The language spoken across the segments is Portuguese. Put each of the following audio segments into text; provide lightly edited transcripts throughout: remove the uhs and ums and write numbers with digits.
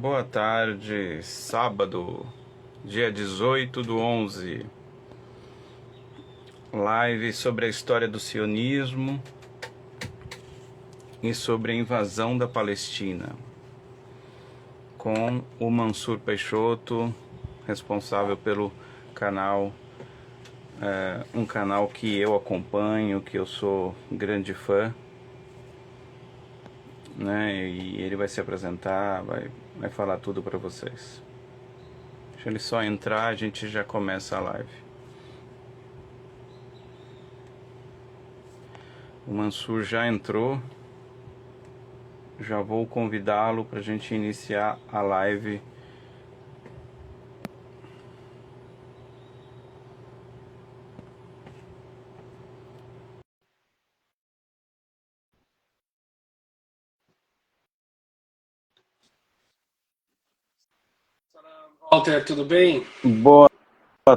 Boa tarde, sábado, dia 18/11. Live sobre a história do sionismo e sobre a invasão da Palestina, com o Mansur Peixoto, responsável pelo canal, um canal que eu acompanho, que eu sou grande fã, né? E ele vai se apresentar, vai falar tudo para vocês. Deixa ele só entrar, a gente já começa a live. O Mansur já entrou, já vou convidá-lo para a gente iniciar a live. Walter, tudo bem? Boa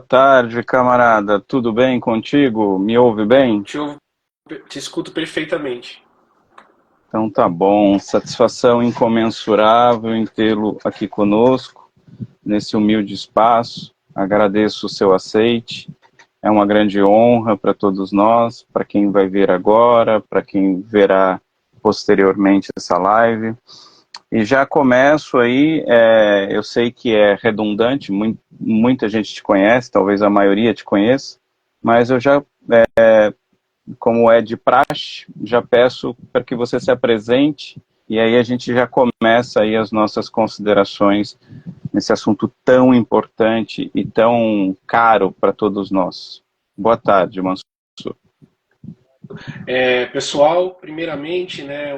tarde, camarada. Tudo bem contigo? Me ouve bem? Te escuto perfeitamente. Então tá bom. Satisfação incomensurável em tê-lo aqui conosco, nesse humilde espaço. Agradeço o seu aceite. É uma grande honra para todos nós, para quem vai ver agora, para quem verá posteriormente essa live. E já começo aí, eu sei que é redundante, muita gente te conhece, talvez a maioria te conheça, mas eu já, como é de praxe, já peço para que você se apresente e aí a gente já começa aí as nossas considerações nesse assunto tão importante e tão caro para todos nós. Boa tarde, Mansur. Pessoal, primeiramente, né,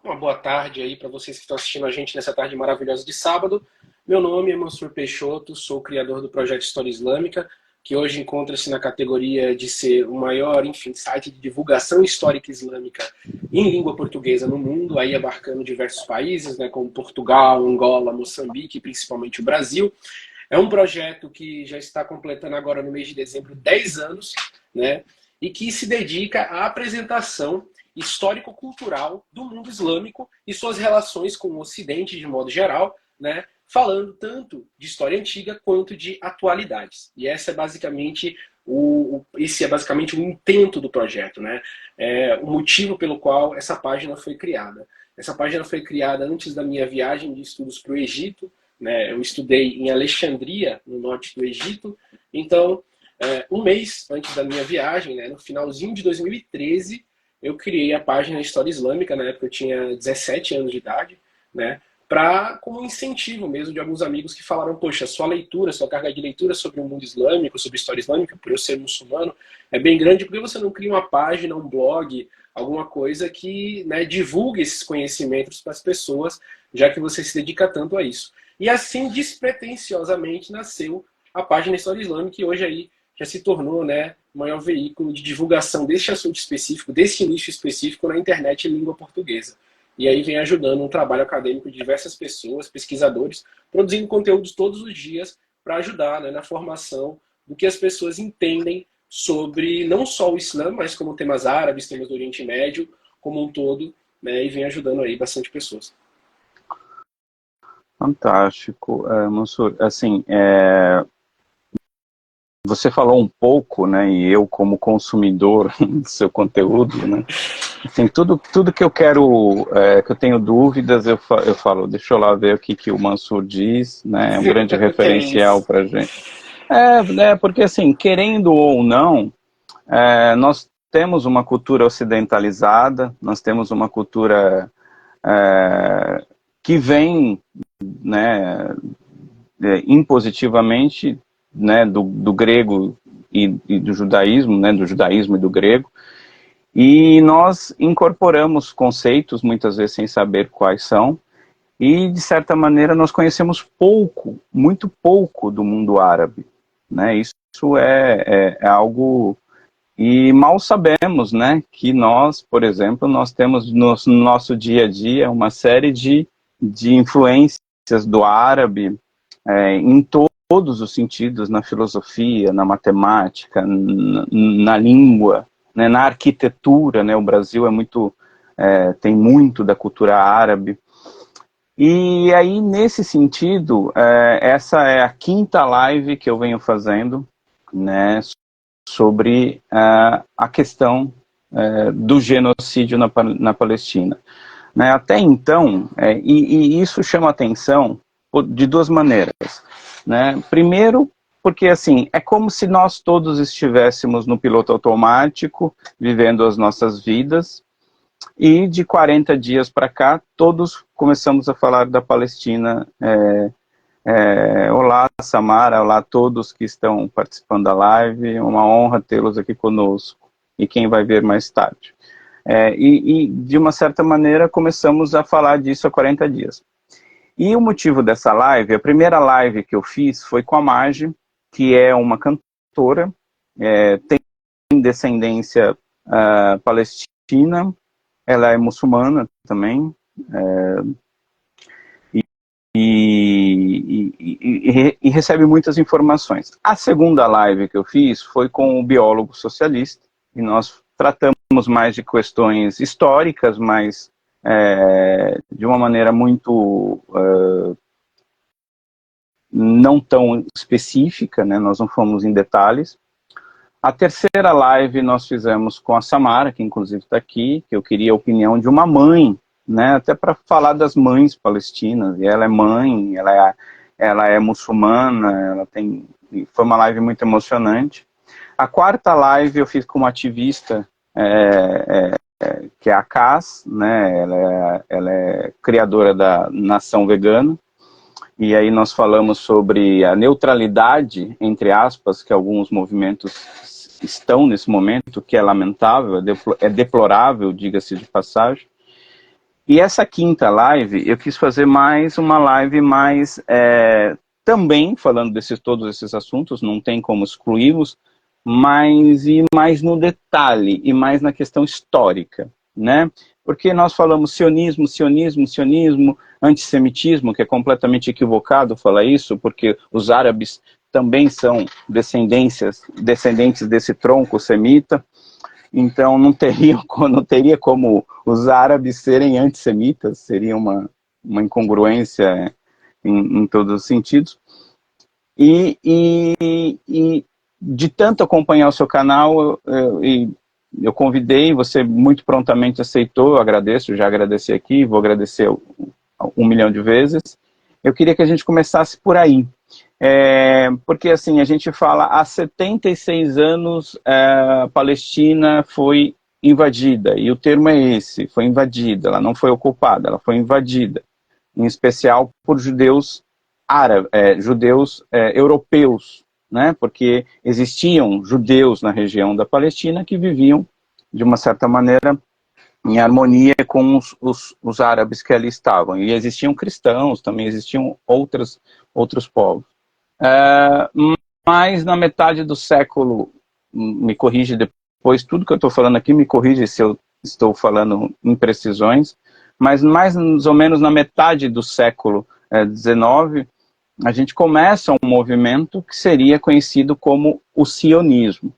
uma boa tarde aí para vocês que estão assistindo a gente nessa tarde maravilhosa de sábado. Meu nome é Mansur Peixoto, sou o criador do projeto História Islâmica, que hoje encontra-se na categoria de ser o maior, enfim, site de divulgação histórica islâmica em língua portuguesa no mundo, aí abarcando diversos países, né, como Portugal, Angola, Moçambique e principalmente o Brasil. É um projeto que já está completando agora no mês de dezembro 10 anos, né? E que se dedica à apresentação histórico-cultural do mundo islâmico e suas relações com o Ocidente de modo geral, né? Falando tanto de história antiga quanto de atualidades. E esse é basicamente o intento do projeto, né? O motivo pelo qual essa página foi criada. Essa página foi criada antes da minha viagem de estudos para o Egito, né? Eu estudei em Alexandria, no norte do Egito. Então, um mês antes da minha viagem, né, no finalzinho de 2013, eu criei a página História Islâmica. Na época eu tinha 17 anos de idade, né, como um incentivo mesmo de alguns amigos que falaram: poxa, sua leitura, sua carga de leitura sobre o mundo islâmico, sobre história islâmica, por eu ser muçulmano, é bem grande. Por que você não cria uma página, um blog, alguma coisa que, né, divulgue esses conhecimentos para as pessoas, já que você se dedica tanto a isso? E assim, despretensiosamente, nasceu a página História Islâmica, que hoje aí já se tornou, né, o maior veículo de divulgação deste assunto específico, desse nicho específico na internet em língua portuguesa. E aí vem ajudando um trabalho acadêmico de diversas pessoas, pesquisadores, produzindo conteúdos todos os dias para ajudar, né, na formação do que as pessoas entendem sobre não só o Islã, mas como temas árabes, temas do Oriente Médio como um todo, né, e vem ajudando aí bastante pessoas. Fantástico, Mansur. Assim, você falou um pouco, né, e eu como consumidor do seu conteúdo, né, assim, tudo que eu quero, que eu tenho dúvidas, eu falo, deixa eu lá ver o que o Mansur diz, né, é um grande Que é referencial isso. para gente. Porque assim, querendo ou não, nós temos uma cultura ocidentalizada, nós temos uma cultura que vem, né, impositivamente, né, do grego e do judaísmo, né, do judaísmo e do grego, e nós incorporamos conceitos, muitas vezes sem saber quais são, e de certa maneira nós conhecemos pouco, muito pouco do mundo árabe, né, isso é algo, e mal sabemos, né, que nós, por exemplo, nós temos no nosso dia a dia uma série de influências do árabe, em todos os sentidos, na filosofia, na matemática, na língua, né, na arquitetura, né, o Brasil tem muito da cultura árabe, E aí, nesse sentido, essa é a quinta live que eu venho fazendo, né, sobre a questão do genocídio na Palestina. Né, até então, e isso chama atenção de duas maneiras. Né? Primeiro, porque assim, é como se nós todos estivéssemos no piloto automático, vivendo as nossas vidas, e de 40 dias para cá, todos começamos a falar da Palestina. Olá, Samara, olá a todos que estão participando da live, uma honra tê-los aqui conosco, e quem vai ver mais tarde. E, de uma certa maneira, começamos a falar disso há 40 dias. E o motivo dessa live, a primeira live que eu fiz foi com a Marge, que é uma cantora, tem descendência palestina, ela é muçulmana também, e recebe muitas informações. A segunda live que eu fiz foi com o biólogo socialista, e nós tratamos mais de questões históricas, mas de uma maneira muito não tão específica, né? Nós não fomos em detalhes. A terceira live nós fizemos com a Samara, que inclusive está aqui, que eu queria a opinião de uma mãe, né? Até para falar das mães palestinas, e ela é mãe, ela é muçulmana, foi uma live muito emocionante. A quarta live eu fiz com uma ativista, que é a Cas, né? Ela é criadora da Nação Vegana, e aí nós falamos sobre a neutralidade, entre aspas, que alguns movimentos estão nesse momento, que é lamentável, é deplorável, diga-se de passagem. E essa quinta live, eu quis fazer mais uma live mais, também falando todos esses assuntos, não tem como excluí-los, mas ir mais no detalhe, e mais na questão histórica, né? Porque nós falamos sionismo, antissemitismo, que é completamente equivocado falar isso, porque os árabes também são descendentes desse tronco semita, então não teria como os árabes serem antissemitas, seria uma incongruência em todos os sentidos. E de tanto acompanhar o seu canal, eu convidei, você muito prontamente aceitou, eu agradeço, já agradeci aqui, vou agradecer 1 milhão de vezes. Eu queria que a gente começasse por aí, porque assim, a gente fala, há 76 anos a Palestina foi invadida, e o termo é esse, foi invadida, ela não foi ocupada, ela foi invadida, em especial por judeus europeus, né? Porque existiam judeus na região da Palestina que viviam, de uma certa maneira, em harmonia com os árabes que ali estavam. E existiam cristãos, também existiam outros povos. Mas na metade do século, me corrige depois, tudo que eu estou falando aqui, me corrige se eu estou falando imprecisões, mas mais ou menos na metade do século XIX, a gente começa um movimento que seria conhecido como o sionismo,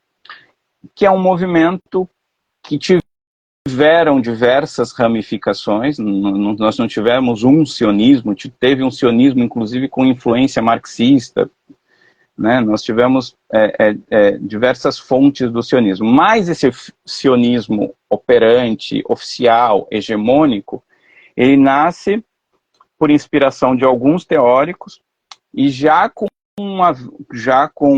que é um movimento que tiveram diversas ramificações. Nós não tivemos um sionismo, teve um sionismo inclusive com influência marxista, né? Nós tivemos diversas fontes do sionismo, mas esse sionismo operante, oficial, hegemônico, ele nasce por inspiração de alguns teóricos, e já com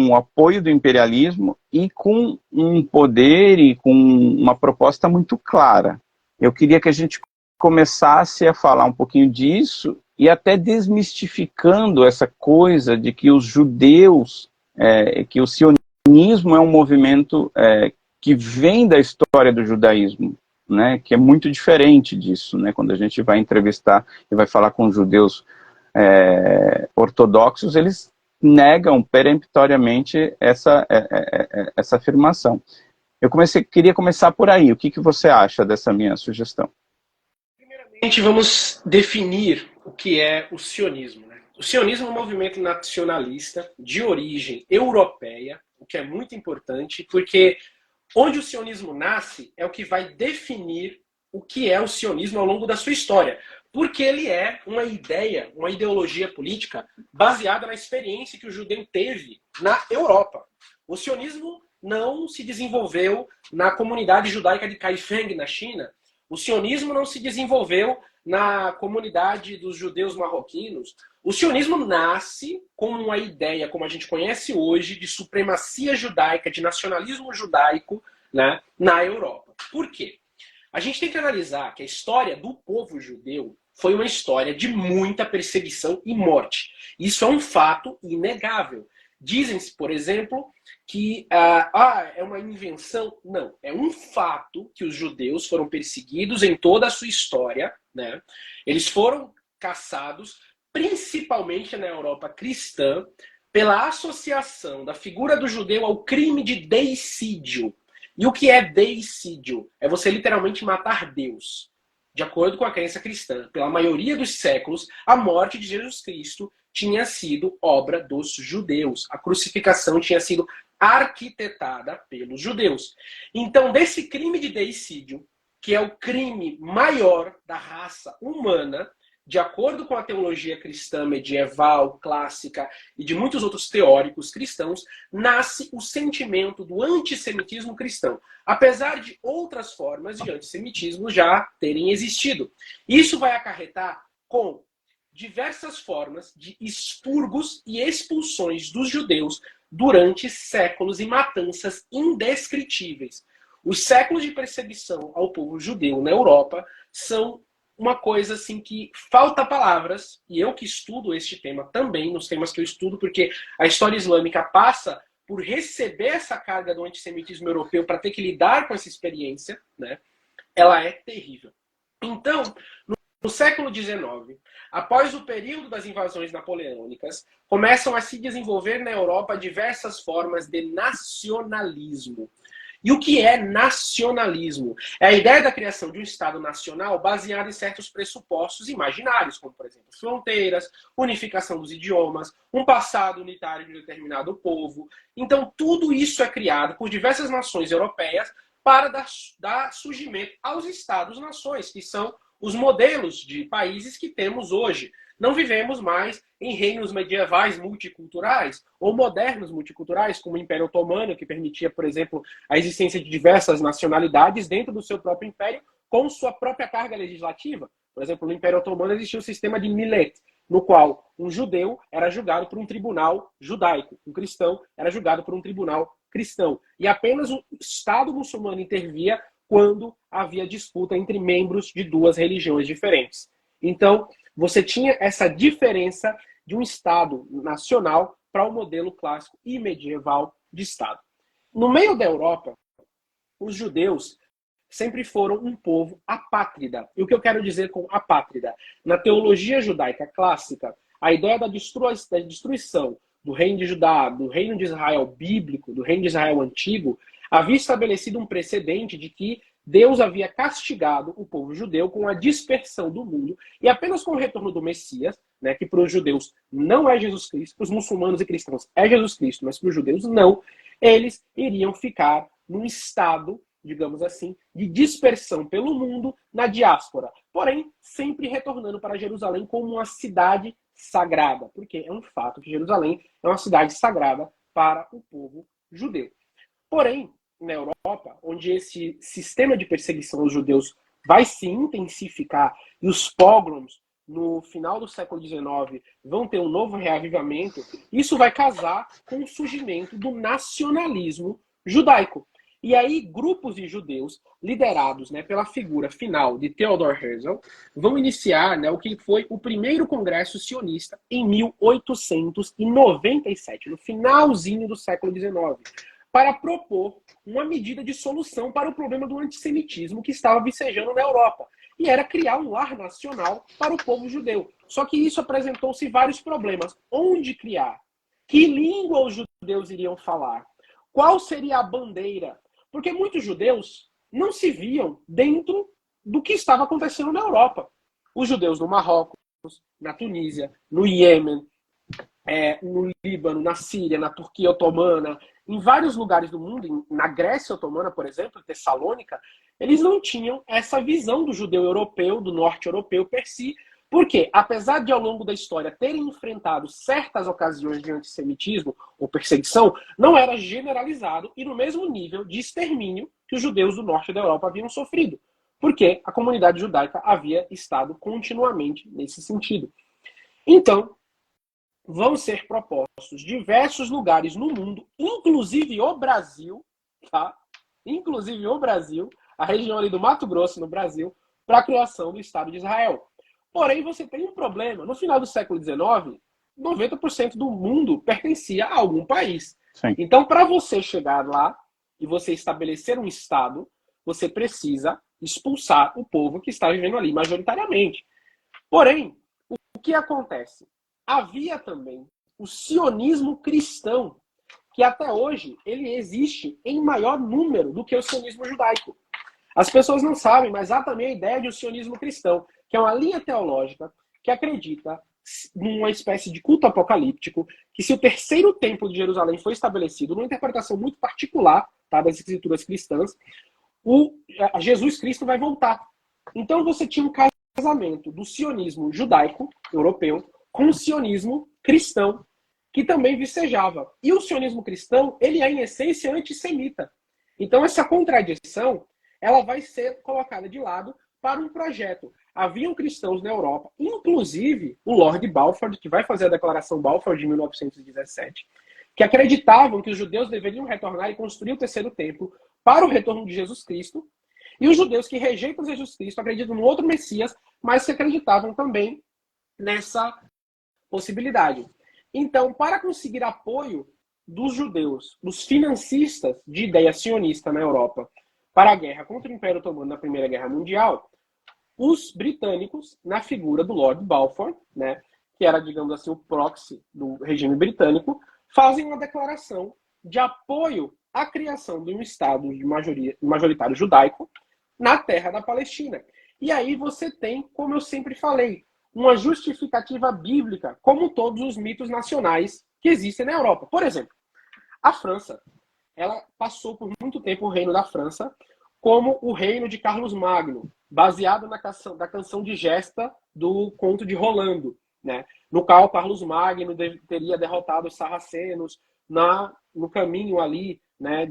o apoio do imperialismo e com um poder e com uma proposta muito clara. Eu queria que a gente começasse a falar um pouquinho disso e até desmistificando essa coisa de que os judeus, que o sionismo é um movimento que vem da história do judaísmo, né, que é muito diferente disso, né, quando a gente vai entrevistar e vai falar com judeus ortodoxos, eles negam peremptoriamente essa afirmação. Queria começar por aí. O que você acha dessa minha sugestão? Primeiramente, vamos definir o que é o sionismo, né? O sionismo é um movimento nacionalista de origem europeia, o que é muito importante, porque onde o sionismo nasce é o que vai definir o que é o sionismo ao longo da sua história. Porque ele é uma ideia, uma ideologia política baseada na experiência que o judeu teve na Europa. O sionismo não se desenvolveu na comunidade judaica de Kaifeng, na China. O sionismo não se desenvolveu na comunidade dos judeus marroquinos. O sionismo nasce como uma ideia, como a gente conhece hoje, de supremacia judaica, de nacionalismo judaico, né, na Europa. Por quê? A gente tem que analisar que a história do povo judeu foi uma história de muita perseguição e morte. Isso é um fato inegável. Dizem-se, por exemplo, que é uma invenção. Não, é um fato que os judeus foram perseguidos em toda a sua história, né? Eles foram caçados, principalmente na Europa cristã, pela associação da figura do judeu ao crime de deicídio. E o que é deicídio? É você literalmente matar Deus. De acordo com a crença cristã, pela maioria dos séculos, a morte de Jesus Cristo tinha sido obra dos judeus. A crucificação tinha sido arquitetada pelos judeus. Então, desse crime de deicídio, que é o crime maior da raça humana, de acordo com a teologia cristã medieval, clássica e de muitos outros teóricos cristãos, nasce o sentimento do antissemitismo cristão, apesar de outras formas de antissemitismo já terem existido. Isso vai acarretar com diversas formas de expurgos e expulsões dos judeus durante séculos e matanças indescritíveis. Os séculos de perseguição ao povo judeu na Europa são uma coisa assim que falta palavras, e eu que estudo este tema também, nos temas que eu estudo, porque a história islâmica passa por receber essa carga do antissemitismo europeu para ter que lidar com essa experiência, né? Ela é terrível. Então, no século XIX, após o período das invasões napoleônicas, começam a se desenvolver na Europa diversas formas de nacionalismo. E o que é nacionalismo? É a ideia da criação de um Estado nacional baseado em certos pressupostos imaginários, como, por exemplo, fronteiras, unificação dos idiomas, um passado unitário de um determinado povo. Então, tudo isso é criado por diversas nações europeias para dar surgimento aos Estados-nações, que são os modelos de países que temos hoje. Não vivemos mais em reinos medievais multiculturais ou modernos multiculturais, como o Império Otomano, que permitia, por exemplo, a existência de diversas nacionalidades dentro do seu próprio império, com sua própria carga legislativa. Por exemplo, no Império Otomano existia o sistema de millet, no qual um judeu era julgado por um tribunal judaico, um cristão era julgado por um tribunal cristão. E apenas o Estado muçulmano intervia quando havia disputa entre membros de duas religiões diferentes. Então, você tinha essa diferença de um Estado nacional para o modelo clássico e medieval de Estado. No meio da Europa, os judeus sempre foram um povo apátrida. E o que eu quero dizer com apátrida? Na teologia judaica clássica, a ideia da destruição do reino de Judá, do reino de Israel bíblico, do reino de Israel antigo, havia estabelecido um precedente de que Deus havia castigado o povo judeu com a dispersão do mundo e apenas com o retorno do Messias, né, que para os judeus não é Jesus Cristo, para os muçulmanos e cristãos é Jesus Cristo, mas para os judeus não, eles iriam ficar num estado, digamos assim, de dispersão pelo mundo na diáspora, porém sempre retornando para Jerusalém como uma cidade sagrada, porque é um fato que Jerusalém é uma cidade sagrada para o povo judeu. Porém, na Europa, onde esse sistema de perseguição aos judeus vai se intensificar e os pogroms no final do século XIX vão ter um novo reavivamento, isso vai casar com o surgimento do nacionalismo judaico. E aí, grupos de judeus liderados, né, pela figura final de Theodor Herzl vão iniciar, né, o que foi o primeiro congresso sionista em 1897, no finalzinho do século XIX, para propor uma medida de solução para o problema do antissemitismo que estava vicejando na Europa. E era criar um lar nacional para o povo judeu. Só que isso apresentou-se vários problemas. Onde criar? Que língua os judeus iriam falar? Qual seria a bandeira? Porque muitos judeus não se viam dentro do que estava acontecendo na Europa. Os judeus no Marrocos, na Tunísia, no Iêmen, no Líbano, na Síria, na Turquia otomana, Em vários lugares do mundo, na Grécia Otomana, por exemplo, Tessalônica, eles não tinham essa visão do judeu europeu, do norte europeu per si, porque, apesar de ao longo da história terem enfrentado certas ocasiões de antissemitismo ou perseguição, não era generalizado e no mesmo nível de extermínio que os judeus do norte da Europa haviam sofrido, porque a comunidade judaica havia estado continuamente nesse sentido. Então, vão ser propostos diversos lugares no mundo, inclusive o Brasil, tá? Inclusive o Brasil, a região ali do Mato Grosso, no Brasil, para a criação do Estado de Israel. Porém, você tem um problema. No final do século XIX, 90% do mundo pertencia a algum país. Sim. Então, para você chegar lá e você estabelecer um Estado, você precisa expulsar o povo que está vivendo ali majoritariamente. Porém, o que acontece? Havia também o sionismo cristão, que até hoje ele existe em maior número do que o sionismo judaico. As pessoas não sabem, mas há também a ideia de um sionismo cristão, que é uma linha teológica que acredita numa espécie de culto apocalíptico, que se o terceiro templo de Jerusalém foi estabelecido, numa interpretação muito particular, tá, das escrituras cristãs, Jesus Cristo vai voltar. Então você tinha um casamento do sionismo judaico, europeu, com o sionismo cristão, que também vicejava. E o sionismo cristão, ele é, em essência, antissemita. Então essa contradição, ela vai ser colocada de lado para um projeto. Haviam cristãos na Europa, inclusive o Lord Balfour, que vai fazer a Declaração Balfour de 1917, que acreditavam que os judeus deveriam retornar e construir o terceiro templo para o retorno de Jesus Cristo, e os judeus que rejeitam Jesus Cristo acreditam no outro Messias, mas que acreditavam também nessa possibilidade. Então, para conseguir apoio dos judeus, dos financistas de ideia sionista na Europa, para a guerra contra o Império Otomano na Primeira Guerra Mundial, os britânicos, na figura do Lord Balfour, né, que era, digamos assim, o proxy do regime britânico, fazem uma declaração de apoio à criação de um Estado de majoritário judaico na terra da Palestina. E aí você tem, como eu sempre falei, uma justificativa bíblica, como todos os mitos nacionais que existem na Europa. Por exemplo, a França, ela passou por muito tempo o reino da França como o reino de Carlos Magno, baseado na canção de gesta do conto de Rolando, né? No qual Carlos Magno teria derrotado os sarracenos no caminho ali, né,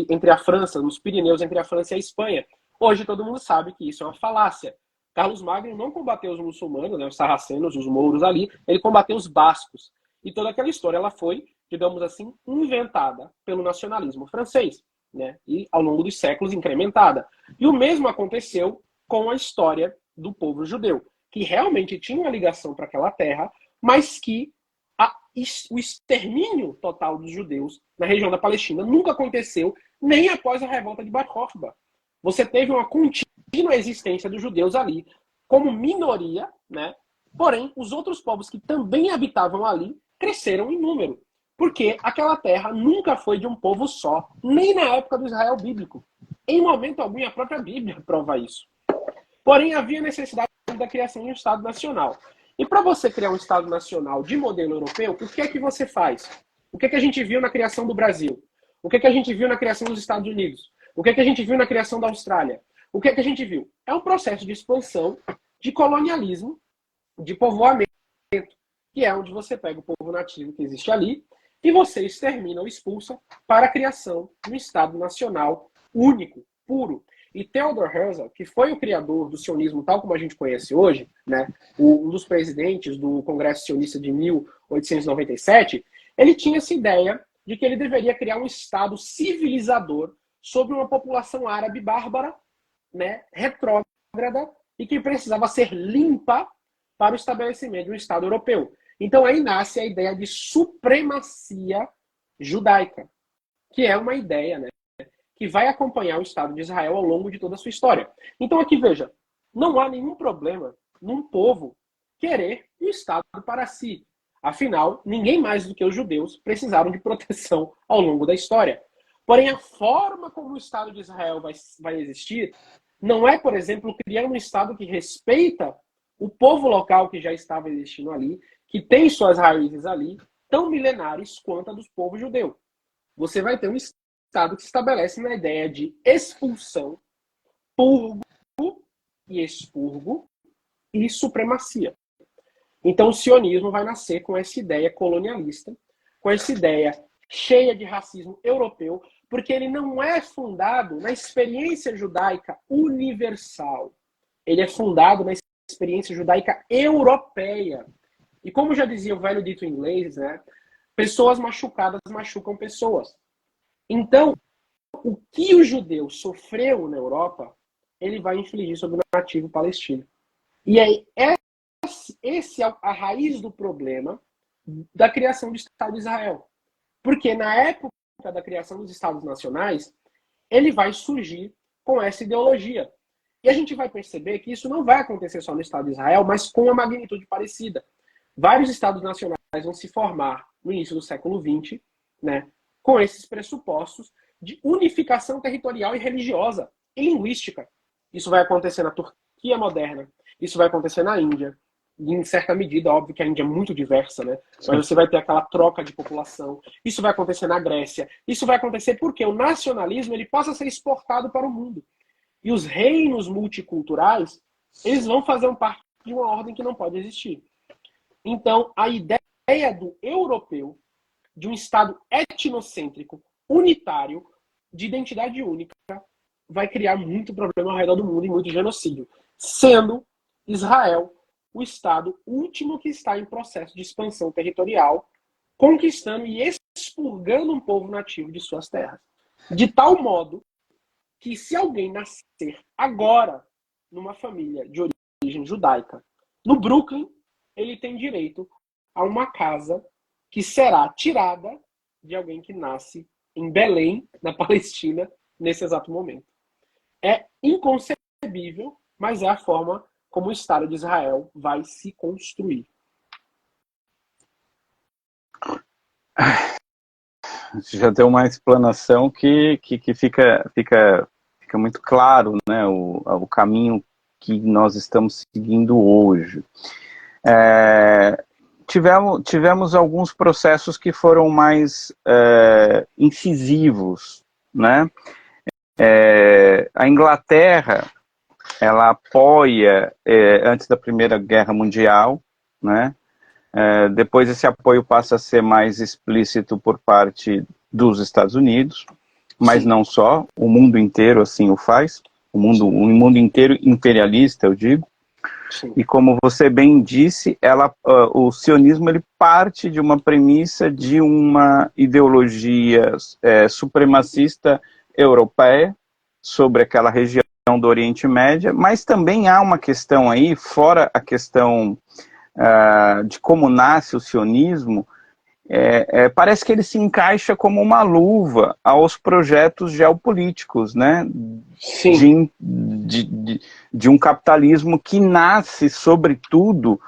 entre a França, nos Pirineus, entre a França e a Espanha. Hoje todo mundo sabe que isso é uma falácia. Carlos Magno não combateu os muçulmanos, né, os sarracenos, os mouros ali, ele combateu os bascos. E toda aquela história ela foi, digamos assim, inventada pelo nacionalismo francês, né, e ao longo dos séculos incrementada. E o mesmo aconteceu com a história do povo judeu, que realmente tinha uma ligação para aquela terra, mas que o extermínio total dos judeus na região da Palestina nunca aconteceu, nem após a revolta de Bar Kokhba. Você teve uma contínua existência dos judeus ali como minoria, né? Porém, os outros povos que também habitavam ali cresceram em número, porque aquela terra nunca foi de um povo só, nem na época do Israel bíblico. Em momento algum, a própria Bíblia prova isso. Porém, havia necessidade da criação de um Estado nacional. E para você criar um Estado nacional de modelo europeu, o que é que você faz? O que é que a gente viu na criação do Brasil? O que é que a gente viu na criação dos Estados Unidos? O que é que a gente viu na criação da Austrália? O que é que a gente viu? É um processo de expansão, de colonialismo, de povoamento, que é onde você pega o povo nativo que existe ali e você extermina ou expulsa para a criação de um Estado nacional único, puro. E Theodor Herzl, que foi o criador do sionismo tal como a gente conhece hoje, né, um dos presidentes do Congresso Sionista de 1897, ele tinha essa ideia de que ele deveria criar um Estado civilizador sobre uma população árabe bárbara, né, retrógrada, e que precisava ser limpa para o estabelecimento de um Estado europeu. Então aí nasce a ideia de supremacia judaica, que é uma ideia, né, que vai acompanhar o Estado de Israel ao longo de toda a sua história. Então aqui, veja, não há nenhum problema num povo querer um Estado para si. Afinal, ninguém mais do que os judeus precisaram de proteção ao longo da história. Porém, a forma como o Estado de Israel vai existir não é, por exemplo, criar um Estado que respeita o povo local que já estava existindo ali, que tem suas raízes ali, tão milenares quanto a dos povos judeus. você vai ter um Estado que se estabelece na ideia de expulsão, purgo e expurgo e supremacia. Então o sionismo vai nascer com essa ideia colonialista, com essa ideia cheia de racismo europeu, porque ele não é fundado na experiência judaica universal. Ele é fundado na experiência judaica europeia. E como já dizia o velho dito em inglês, né, pessoas machucadas machucam pessoas. Então, o que o judeu sofreu na Europa, ele vai infligir sobre o nativo palestino. E aí, esse é a raiz do problema da criação do Estado de Israel. Porque na época da criação dos Estados nacionais, ele vai surgir com essa ideologia. E a gente vai perceber que isso não vai acontecer só no Estado de Israel, mas com uma magnitude parecida. Vários Estados nacionais vão se formar no início do século XX, né, com esses pressupostos de unificação territorial e religiosa e linguística. Isso vai acontecer na Turquia moderna, isso vai acontecer na Índia, e em certa medida, óbvio que a Índia é muito diversa, né? Mas você vai ter aquela troca de população. Isso vai acontecer na Grécia. Isso vai acontecer porque o nacionalismo ele passa a ser exportado para o mundo. E os reinos multiculturais, eles vão fazer parte de uma ordem que não pode existir. Então, a ideia do europeu, de um Estado etnocêntrico, unitário, de identidade única, vai criar muito problema ao redor do mundo e muito genocídio. Sendo Israel o Estado último que está em processo de expansão territorial, conquistando e expurgando um povo nativo de suas terras. De tal modo que se alguém nascer agora numa família de origem judaica, no Brooklyn, ele tem direito a uma casa que será tirada de alguém que nasce em Belém, na Palestina, nesse exato momento. É inconcebível, mas é a forma como o Estado de Israel vai se construir. Já deu uma explanação que fica muito claro, né, o caminho que nós estamos seguindo hoje. Tivemos alguns processos que foram mais incisivos, né? A Inglaterra, ela apoia antes da Primeira Guerra Mundial, né? Depois esse apoio passa a ser mais explícito por parte dos Estados Unidos, mas não só, o mundo inteiro assim o faz, o mundo inteiro imperialista, eu digo. Sim. E como você bem disse, o sionismo ele parte de uma premissa de uma ideologia supremacista europeia sobre aquela região do Oriente Médio, mas também há uma questão aí, fora a questão de como nasce o sionismo, parece que ele se encaixa como uma luva aos projetos geopolíticos, né? De um capitalismo que nasce, sobretudo,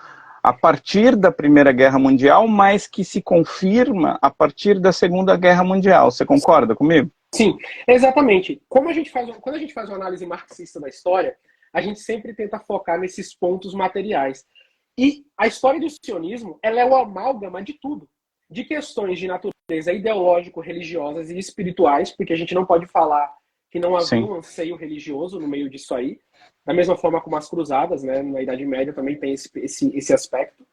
a partir da Primeira Guerra Mundial, mas que se confirma a partir da Segunda Guerra Mundial. Você concorda comigo? Sim, exatamente. Quando a gente faz uma análise marxista da história, a gente sempre tenta focar nesses pontos materiais. E a história do sionismo, ela é o amálgama de tudo. De questões de natureza ideológico-religiosas e espirituais, porque a gente não pode falar que não havia um anseio religioso no meio disso aí, da mesma forma como as cruzadas, né, na Idade Média também tem esse aspecto.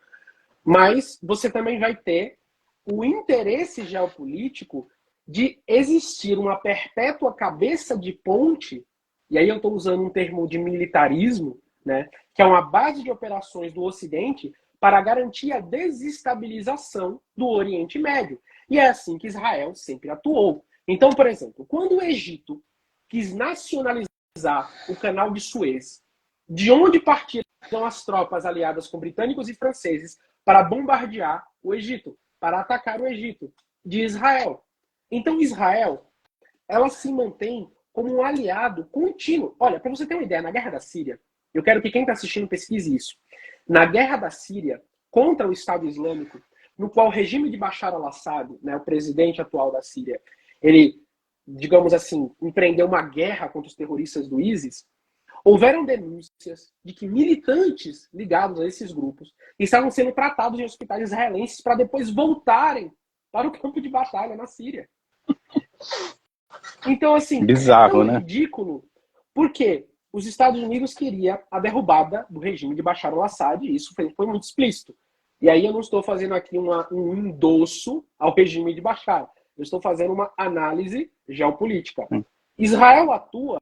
Mas você também vai ter o interesse geopolítico de existir uma perpétua cabeça de ponte, e aí eu estou usando um termo de militarismo, né, que é uma base de operações do Ocidente para garantir a desestabilização do Oriente Médio. E é assim que Israel sempre atuou. Então, por exemplo, quando o Egito quis nacionalizar o canal de Suez, de onde partiram as tropas aliadas com britânicos e franceses para bombardear o Egito, para atacar o Egito? De Israel. Então, Israel, ela se mantém como um aliado contínuo. Olha, para você ter uma ideia, na Guerra da Síria, eu quero que quem está assistindo pesquise isso. Na Guerra da Síria, contra o Estado Islâmico, no qual o regime de Bashar al-Assad, né, o presidente atual da Síria, ele, digamos assim, empreendeu uma guerra contra os terroristas do ISIS, houveram denúncias de que militantes ligados a esses grupos estavam sendo tratados em hospitais israelenses para depois voltarem para o campo de batalha na Síria. Então, assim, Bizarro, é tão né? ridículo, porque os Estados Unidos queriam a derrubada do regime de Bashar al-Assad, e isso foi muito explícito. E aí eu não estou fazendo aqui um endosso ao regime de Bashar, eu estou fazendo uma análise geopolítica. Israel atua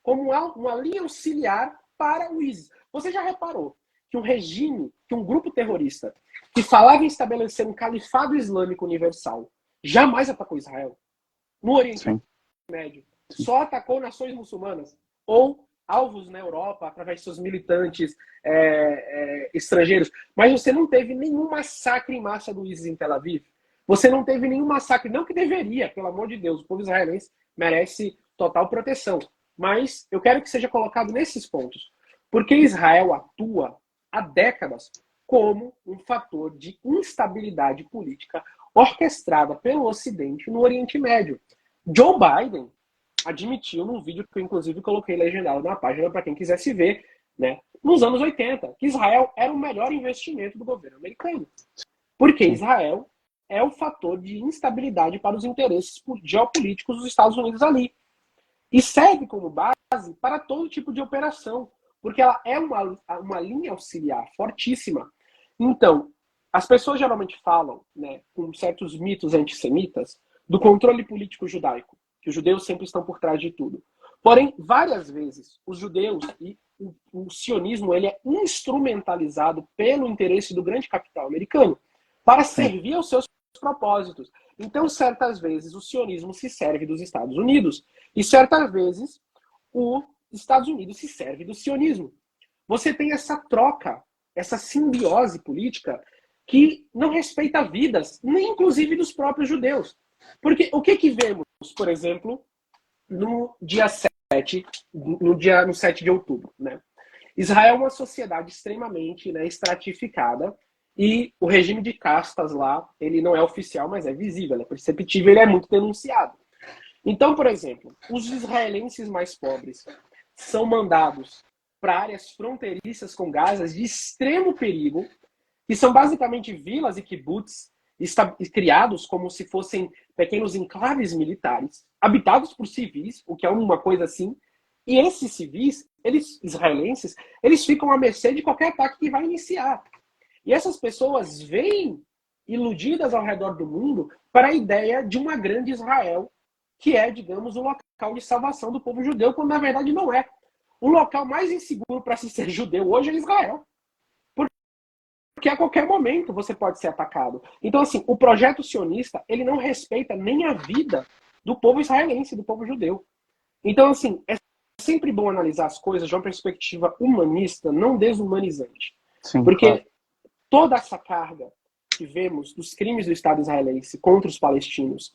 como uma linha auxiliar para o ISIS. Você já reparou que um regime, que um grupo terrorista que falava em estabelecer um califado islâmico universal jamais atacou Israel? No Oriente Sim. Médio, só atacou nações muçulmanas ou alvos na Europa através de seus militantes estrangeiros. Mas você não teve nenhum massacre em massa do ISIS em Tel Aviv. Você não teve nenhum massacre, não que deveria, pelo amor de Deus, o povo israelense merece total proteção. Mas eu quero que seja colocado nesses pontos. Porque Israel atua há décadas como um fator de instabilidade política orquestrada pelo Ocidente no Oriente Médio. Joe Biden admitiu num vídeo que eu, inclusive, coloquei legendado na página para quem quisesse ver, né, nos anos 80, que Israel era o melhor investimento do governo americano. Porque Israel é o fator de instabilidade para os interesses geopolíticos dos Estados Unidos ali. E serve como base para todo tipo de operação, porque ela é uma linha auxiliar fortíssima. Então, as pessoas geralmente falam, né, com certos mitos antissemitas, do controle político judaico, que os judeus sempre estão por trás de tudo. Porém, várias vezes, os judeus e o sionismo ele é instrumentalizado pelo interesse do grande capital americano para servir aos seus propósitos. Então, certas vezes, o sionismo se serve dos Estados Unidos e certas vezes os Estados Unidos se serve do sionismo. Você tem essa troca, essa simbiose política que não respeita vidas, nem inclusive dos próprios judeus. Porque o que vemos, por exemplo, no dia 7, no 7 de outubro, né? Israel é uma sociedade extremamente, né, estratificada e o regime de castas lá, ele não é oficial, mas é visível, é perceptível, ele é muito denunciado. Então, por exemplo, os israelenses mais pobres são mandados para áreas fronteiriças com Gaza de extremo perigo, que são basicamente vilas e kibbutz criados como se fossem pequenos enclaves militares, habitados por civis, o que é uma coisa assim, e esses civis, eles israelenses, eles ficam à mercê de qualquer ataque que vai iniciar. E essas pessoas vêm iludidas ao redor do mundo para a ideia de uma grande Israel, que é, digamos, o local de salvação do povo judeu, quando na verdade não é. O local mais inseguro para se ser judeu hoje é Israel. Porque a qualquer momento você pode ser atacado. Então, assim, o projeto sionista, ele não respeita nem a vida do povo israelense, do povo judeu. Então, assim, é sempre bom analisar as coisas de uma perspectiva humanista, não desumanizante. Sim, porque claro. toda essa carga que vemos dos crimes do Estado israelense contra os palestinos,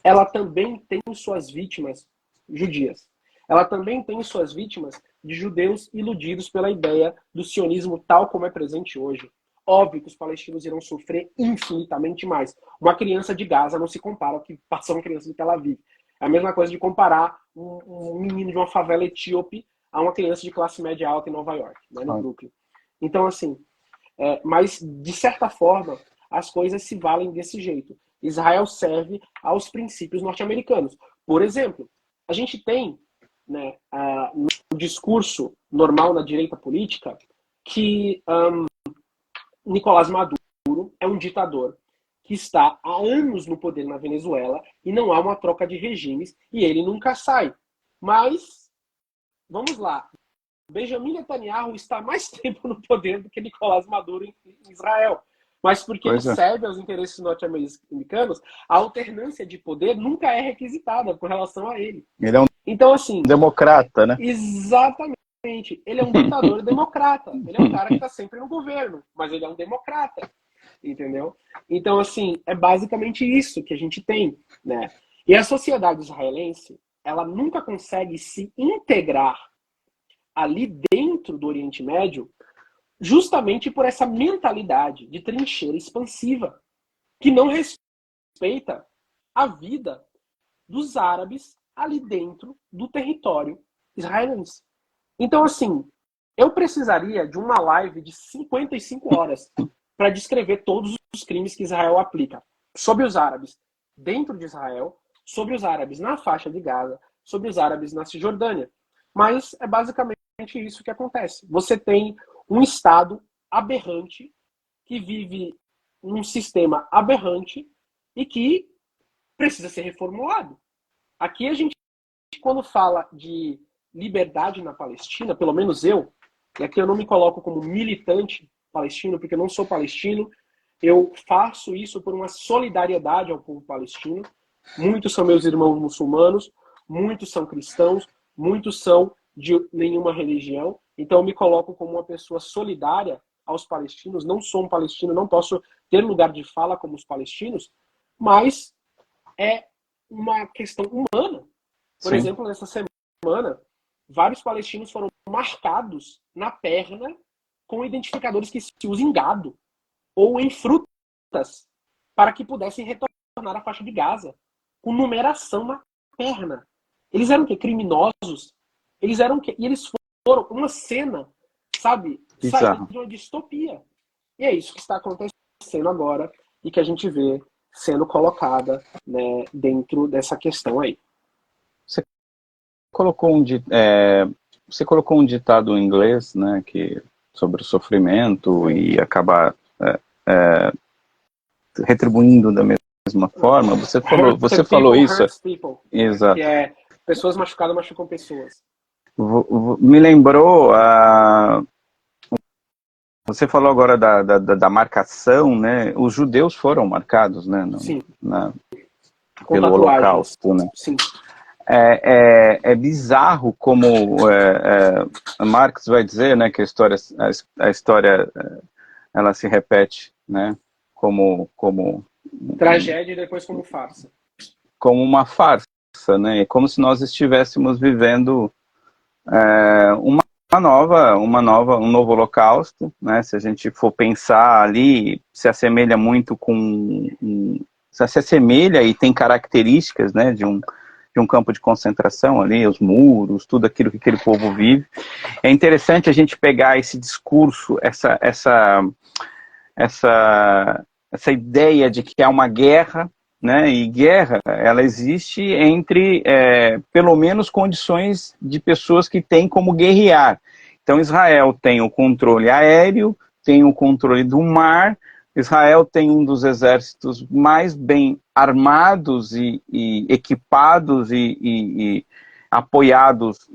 ela também tem suas vítimas judias. Ela também tem suas vítimas de judeus iludidos pela ideia do sionismo tal como é presente hoje. Óbvio que os palestinos irão sofrer infinitamente mais. Uma criança de Gaza não se compara ao que passou uma criança de Tel Aviv. É a mesma coisa de comparar um menino de uma favela etíope a uma criança de classe média alta em Nova York, né, no Brooklyn. Então, assim, mas, de certa forma, as coisas se valem desse jeito. Israel serve aos princípios norte-americanos. Por exemplo, a gente tem, né, no discurso normal na direita política que Nicolás Maduro é um ditador que está há anos no poder na Venezuela e não há uma troca de regimes e ele nunca sai. Mas, vamos lá, Benjamin Netanyahu está mais tempo no poder do que Nicolás Maduro em Israel. Mas porque ele serve aos interesses norte-americanos, a alternância de poder nunca é requisitada com relação a ele. Ele é um então, assim, democrata, né? Exatamente. Ele é um ditador democrata. Ele é um cara que está sempre no governo, mas ele é um democrata. Entendeu? Então, assim, é basicamente isso que a gente tem, né? E a sociedade israelense, ela nunca consegue se integrar ali dentro do Oriente Médio justamente por essa mentalidade de trincheira expansiva que não respeita a vida dos árabes ali dentro do território israelense. Então, assim, eu precisaria de uma live de 55 horas para descrever todos os crimes que Israel aplica sobre os árabes dentro de Israel, sobre os árabes na faixa de Gaza, sobre os árabes na Cisjordânia. Mas é basicamente isso que acontece. Você tem um Estado aberrante que vive num sistema aberrante e que precisa ser reformulado. Aqui a gente, quando fala de liberdade na Palestina, pelo menos eu, e aqui eu não me coloco como militante palestino, porque eu não sou palestino, eu faço isso por uma solidariedade ao povo palestino. Muitos são meus irmãos muçulmanos, muitos são cristãos, muitos são de nenhuma religião. Então eu me coloco como uma pessoa solidária aos palestinos. Não sou um palestino, não posso ter lugar de fala como os palestinos, mas é uma questão humana. Por exemplo, nessa semana, vários palestinos foram marcados na perna com identificadores que se usam em gado ou em frutas para que pudessem retornar à faixa de Gaza, com numeração na perna. Eles eram o quê? Criminosos? Eles eram o quê? E eles foram uma cena, sabe? Saindo de uma distopia. E é isso que está acontecendo agora e que a gente vê sendo colocada, né, dentro dessa questão aí. Você colocou um ditado em inglês, né, sobre o sofrimento e acabar retribuindo da mesma forma. Você falou isso. Exato. Que é pessoas machucadas machucam pessoas. Me lembrou você falou agora da marcação, né? Os judeus foram marcados, né? Pelo Holocausto, né? Sim. É bizarro como Marx vai dizer, né? Que a história ela se repete, né? Como tragédia e depois como farsa. Como uma farsa, né? É como se nós estivéssemos vivendo um novo holocausto, né? Se a gente for pensar ali, se assemelha muito se assemelha e tem características, né, de um campo de concentração ali, os muros, tudo aquilo que aquele povo vive. É interessante a gente pegar esse discurso, essa ideia de que há uma guerra, né? E guerra, ela existe entre, pelo menos, condições de pessoas que têm como guerrear. Então, Israel tem o controle aéreo, tem o controle do mar, Israel tem um dos exércitos mais bem armados e equipados e apoiados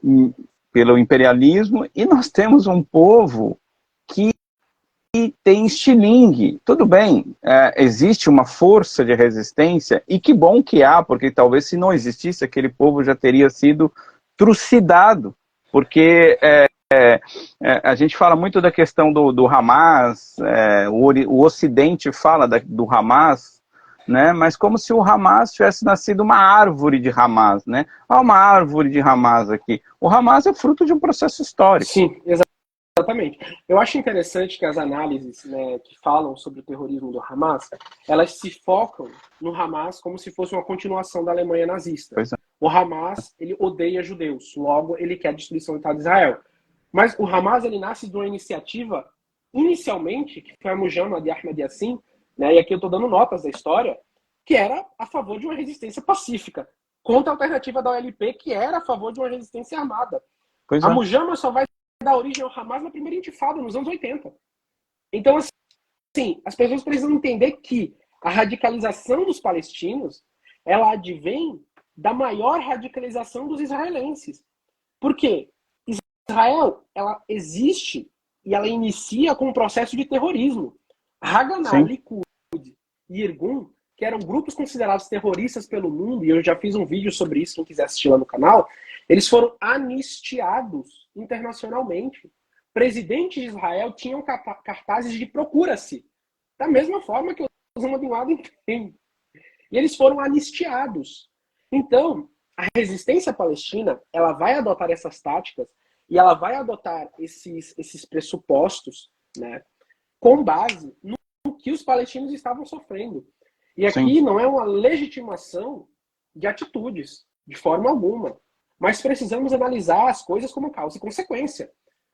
pelo imperialismo, e nós temos um povo que tem estilingue. Tudo bem, existe uma força de resistência, e que bom que há, porque talvez se não existisse, aquele povo já teria sido trucidado, porque a gente fala muito da questão do Hamas, o Ocidente fala do Hamas, né? Mas como se o Hamas tivesse nascido uma árvore de Hamas, né? Há uma árvore de Hamas aqui. O Hamas é fruto de um processo histórico. Sim, exatamente. Eu acho interessante que as análises, né, que falam sobre o terrorismo do Hamas, elas se focam no Hamas como se fosse uma continuação da Alemanha nazista. O Hamas, ele odeia judeus, logo ele quer a destruição do Estado de Israel. Mas o Hamas, ele nasce de uma iniciativa, inicialmente, que foi a Mujama de Ahmad Yassin, né, e aqui eu estou dando notas da história, que era a favor de uma resistência pacífica, contra a alternativa da OLP, que era a favor de uma resistência armada. A Mujama só vai dar origem ao Hamas na primeira intifada, nos anos 80. Então, assim, as pessoas precisam entender que a radicalização dos palestinos, ela advém da maior radicalização dos israelenses. Por quê? Israel, ela existe e ela inicia com um processo de terrorismo. Haganah, Likud e Irgun, que eram grupos considerados terroristas pelo mundo, e eu já fiz um vídeo sobre isso, quem quiser assistir lá no canal, eles foram anistiados internacionalmente. Presidentes de Israel tinham cartazes de procura-se, da mesma forma que Osama Bin Laden tem. E eles foram anistiados. Então, a resistência palestina, ela vai adotar essas táticas e ela vai adotar esses pressupostos, né, com base no que os palestinos estavam sofrendo. E aqui não é uma legitimação de atitudes, de forma alguma. Mas precisamos analisar as coisas como causa e consequência.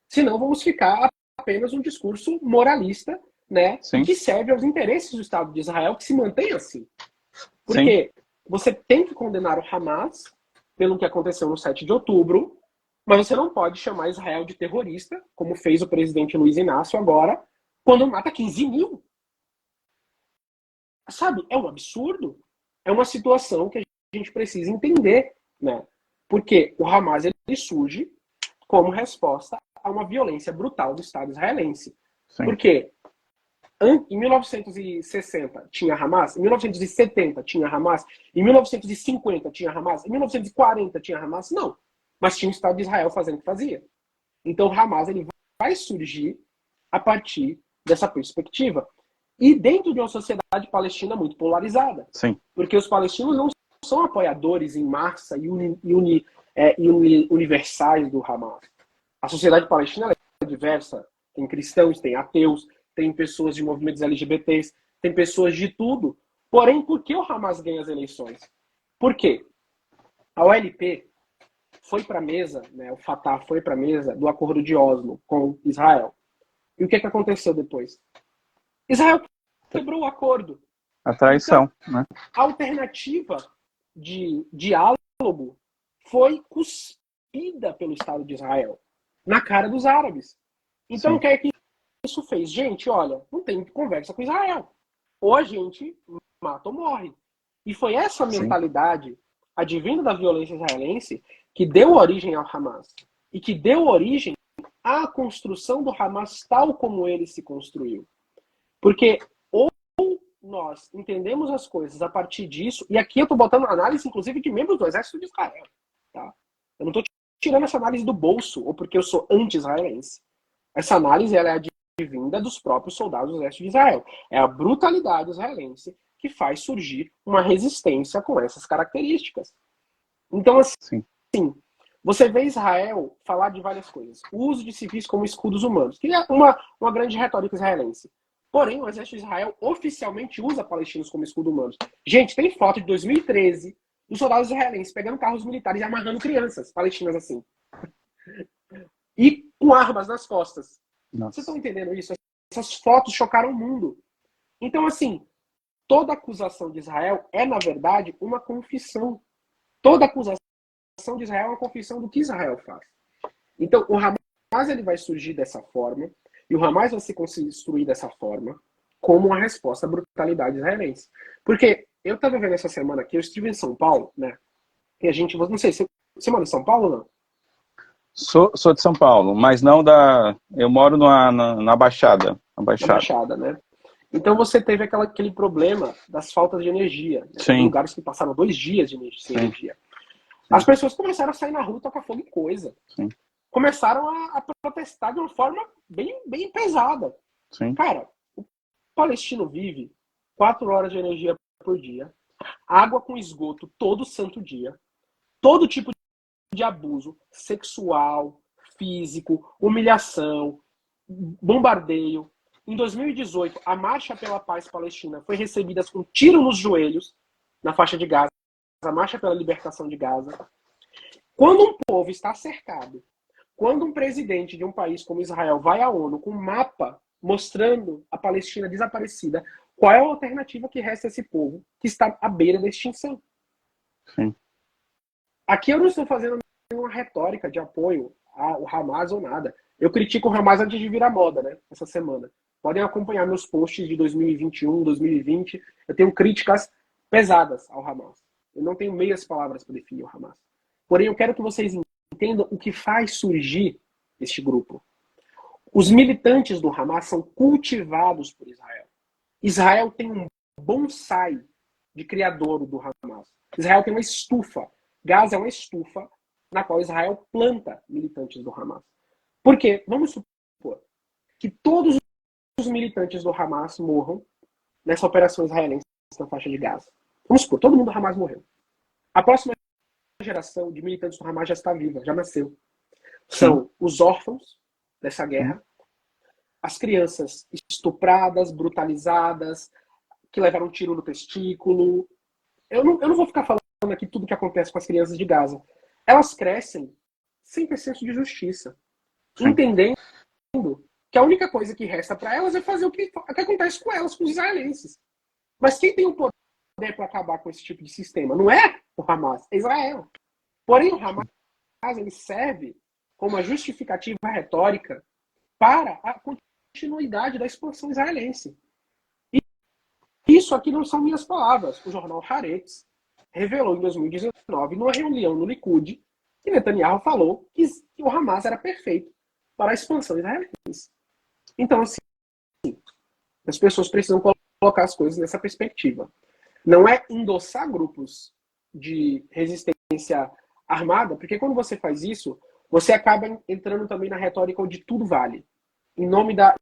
Senão vamos ficar apenas um discurso moralista, né, que serve aos interesses do Estado de Israel, que se mantém assim. Porque você tem que condenar o Hamas pelo que aconteceu no 7 de outubro, mas você não pode chamar Israel de terrorista, como fez o presidente Luiz Inácio agora, quando mata 15 mil. Sabe, é um absurdo. É uma situação que a gente precisa entender, né? Porque o Hamas ele surge como resposta a uma violência brutal do Estado israelense. Sim. Porque em 1960 tinha Hamas, em 1970 tinha Hamas, em 1950 tinha Hamas, em 1940 tinha Hamas? Não. Mas tinha o Estado de Israel fazendo o que fazia. Então o Hamas ele vai surgir a partir dessa perspectiva. E dentro de uma sociedade palestina muito polarizada. Sim. Porque os palestinos não são apoiadores em massa e universais do Hamas. A sociedade palestina é diversa. Tem cristãos, tem ateus, tem pessoas de movimentos LGBTs, tem pessoas de tudo. Porém, por que o Hamas ganha as eleições? Por quê? A OLP foi para a mesa, né, o Fatah foi para a mesa do acordo de Oslo com Israel. E o que aconteceu depois? Israel quebrou o acordo. A traição, então, né? A alternativa de diálogo foi cuspida pelo Estado de Israel na cara dos árabes. Então, Sim. o que é que isso fez? Gente, olha, não tem conversa com Israel. Ou a gente mata ou morre. E foi essa mentalidade advinda da violência israelense que deu origem ao Hamas. E que deu origem à construção do Hamas tal como ele se construiu. Porque ou nós entendemos as coisas a partir disso, e aqui eu estou botando análise, inclusive, de membros do exército de Israel. Tá? Eu não estou tirando essa análise do bolso, ou porque eu sou anti-israelense. Essa análise ela é advinda dos próprios soldados do exército de Israel. É a brutalidade israelense que faz surgir uma resistência com essas características. Então, assim, você vê Israel falar de várias coisas. O uso de civis como escudos humanos, que é uma grande retórica israelense. Porém, o exército de Israel oficialmente usa palestinos como escudo humanos. Gente, tem foto de 2013 dos soldados israelenses pegando carros militares e amarrando crianças palestinas assim. E com armas nas costas. Nossa. Vocês estão entendendo isso? Essas fotos chocaram o mundo. Então, assim, toda acusação de Israel é, na verdade, uma confissão. Toda acusação de Israel é uma confissão do que Israel faz. Então, o Hamas ele vai surgir dessa forma, e o Hamas vai se construir dessa forma, como uma resposta à brutalidade israelense. Porque eu estava vendo essa semana aqui, eu estive em São Paulo, né? E a gente, não sei, você mora em São Paulo ou não? Sou de São Paulo, mas não da... Eu moro na Baixada. Na Baixada, né? Então você teve aquele problema das faltas de energia. Né? Tem lugares que passaram 2 dias sem energia. As pessoas começaram a sair na rua, tocar fogo em coisa. Sim. Começaram a protestar de uma forma bem pesada. Sim. Cara, o palestino vive 4 horas de energia por dia, água com esgoto todo santo dia, todo tipo de abuso sexual, físico, humilhação, bombardeio. Em 2018, a Marcha pela Paz Palestina foi recebida com tiro nos joelhos na faixa de Gaza, a Marcha pela Libertação de Gaza. Quando um povo está cercado, quando um presidente de um país como Israel vai à ONU com um mapa mostrando a Palestina desaparecida, qual é a alternativa que resta a esse povo que está à beira da extinção? Sim. Aqui eu não estou fazendo nenhuma retórica de apoio ao Hamas ou nada. Eu critico o Hamas antes de virar moda, né? Essa semana. Podem acompanhar meus posts de 2021, 2020. Eu tenho críticas pesadas ao Hamas. Eu não tenho meias palavras para definir o Hamas. Porém, eu quero que vocês entendam o que faz surgir este grupo. Os militantes do Hamas são cultivados por Israel. Israel tem um bonsai de criador do Hamas. Israel tem uma estufa. Gaza é uma estufa na qual Israel planta militantes do Hamas. Por quê? Vamos supor que todos os militantes do Hamas morram nessa operação israelense na faixa de Gaza. Vamos supor, todo mundo do Hamas morreu. A próxima geração de militantes do Hamas já está viva, já nasceu. São os órfãos dessa guerra, as crianças estupradas, brutalizadas, que levaram um tiro no testículo. Eu não vou ficar falando aqui tudo o que acontece com as crianças de Gaza. Elas crescem sem ter senso de justiça, entendendo que a única coisa que resta para elas é fazer o que acontece com elas, com os israelenses. Mas quem tem o poder poder para acabar com esse tipo de sistema. Não é o Hamas, é Israel. Porém, o Hamas ele serve como uma justificativa retórica para a continuidade da expansão israelense. E isso aqui não são minhas palavras. O jornal Haaretz revelou em 2019, numa reunião no Likud, que Netanyahu falou que o Hamas era perfeito para a expansão israelense. Então, assim, as pessoas precisam colocar as coisas nessa perspectiva. Não é endossar grupos de resistência armada, porque quando você faz isso, você acaba entrando também na retórica onde tudo vale. Em nome da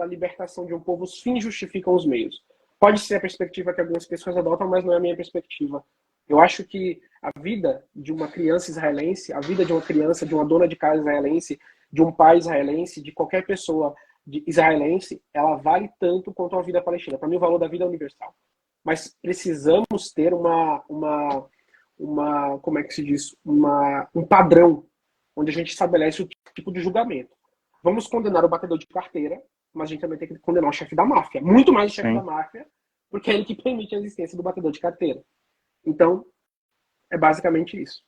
libertação de um povo, os fins justificam os meios. Pode ser a perspectiva que algumas pessoas adotam, mas não é a minha perspectiva. Eu acho que a vida de uma criança israelense, a vida de uma criança, de uma dona de casa israelense, de um pai israelense, de qualquer pessoa israelense, ela vale tanto quanto a vida palestina. Para mim, o valor da vida é universal. Mas precisamos ter como é que se diz? Um padrão onde a gente estabelece o tipo de julgamento. Vamos condenar o batedor de carteira, mas a gente também tem que condenar o chefe da máfia. Muito mais o chefe da máfia, porque é ele que permite a existência do batedor de carteira. Então, é basicamente isso.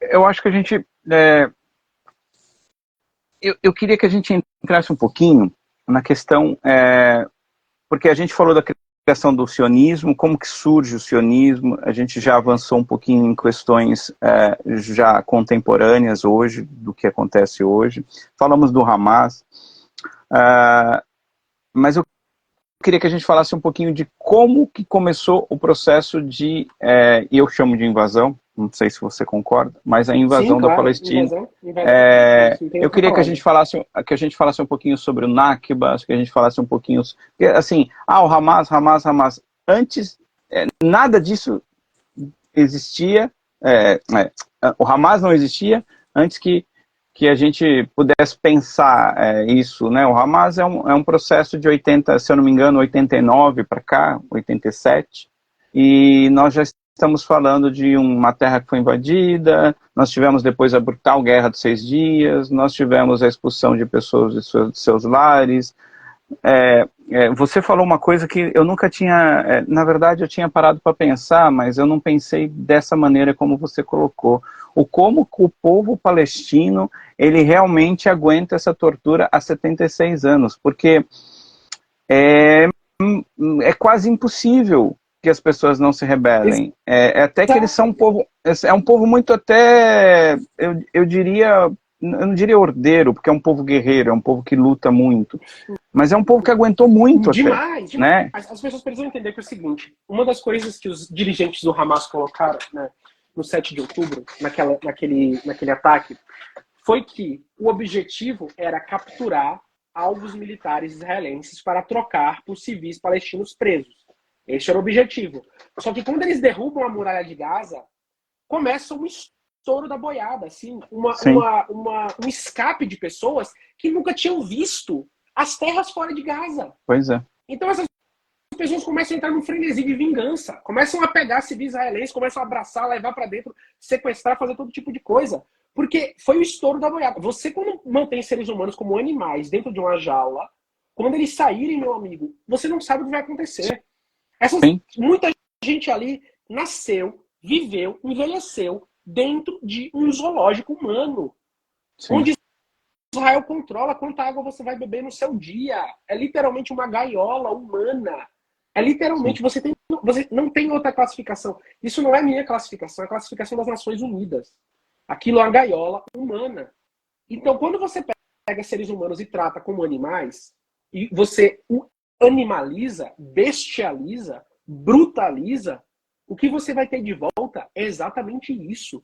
Eu acho que a gente... Eu queria que a gente entrasse um pouquinho na questão... porque a gente falou da criação do sionismo, como que surge o sionismo, a gente já avançou um pouquinho em questões já contemporâneas hoje, do que acontece hoje. Falamos do Hamas, mas eu queria que a gente falasse um pouquinho de como que começou o processo de, eu chamo de invasão, não sei se você concorda, mas a invasão da Palestina. Eu queria que a gente falasse um pouquinho sobre o Nakba, que a gente falasse um pouquinho, assim, o Hamas. Antes, nada disso existia, o Hamas não existia antes que a gente pudesse pensar isso, né? O Hamas é um processo de 80, se eu não me engano, 89 para cá, 87, e nós já estamos falando de uma terra que foi invadida, nós tivemos depois a brutal Guerra dos 6 Dias, nós tivemos a expulsão de pessoas de seus lares. Você falou uma coisa que eu nunca tinha, na verdade eu tinha parado para pensar, mas eu não pensei dessa maneira como você colocou. Como o povo palestino, ele realmente aguenta essa tortura há 76 anos, porque é quase impossível que as pessoas não se rebelem. Até que eles são um povo muito até, eu não diria ordeiro, porque é um povo guerreiro, é um povo que luta muito, mas é um povo que aguentou muito demais. Né? As pessoas precisam entender que é o seguinte, uma das coisas que os dirigentes do Hamas colocaram, né, no 7 de outubro, naquele ataque, foi que o objetivo era capturar alvos militares israelenses para trocar por civis palestinos presos. Esse era o objetivo. Só que quando eles derrubam a muralha de Gaza, começa um estouro da boiada, assim, um escape de pessoas que nunca tinham visto as terras fora de Gaza. Pois é. Então essas pessoas começam a entrar num frenesi de vingança, começam a pegar civis israelenses, começam a abraçar, levar para dentro, sequestrar, fazer todo tipo de coisa. Porque foi o estouro da boiada. Você, quando mantém seres humanos como animais dentro de uma jaula, quando eles saírem, meu amigo, você não sabe o que vai acontecer. Muita gente ali nasceu, viveu, envelheceu dentro de um zoológico humano. Sim. Onde Israel controla quanta água você vai beber no seu dia. É literalmente uma gaiola humana. É literalmente, você não tem outra classificação. Isso não é minha classificação, é a classificação das Nações Unidas. Aquilo é uma gaiola humana. Então, quando você pega seres humanos e trata como animais, e você o animaliza, bestializa, brutaliza, o que você vai ter de volta é exatamente isso.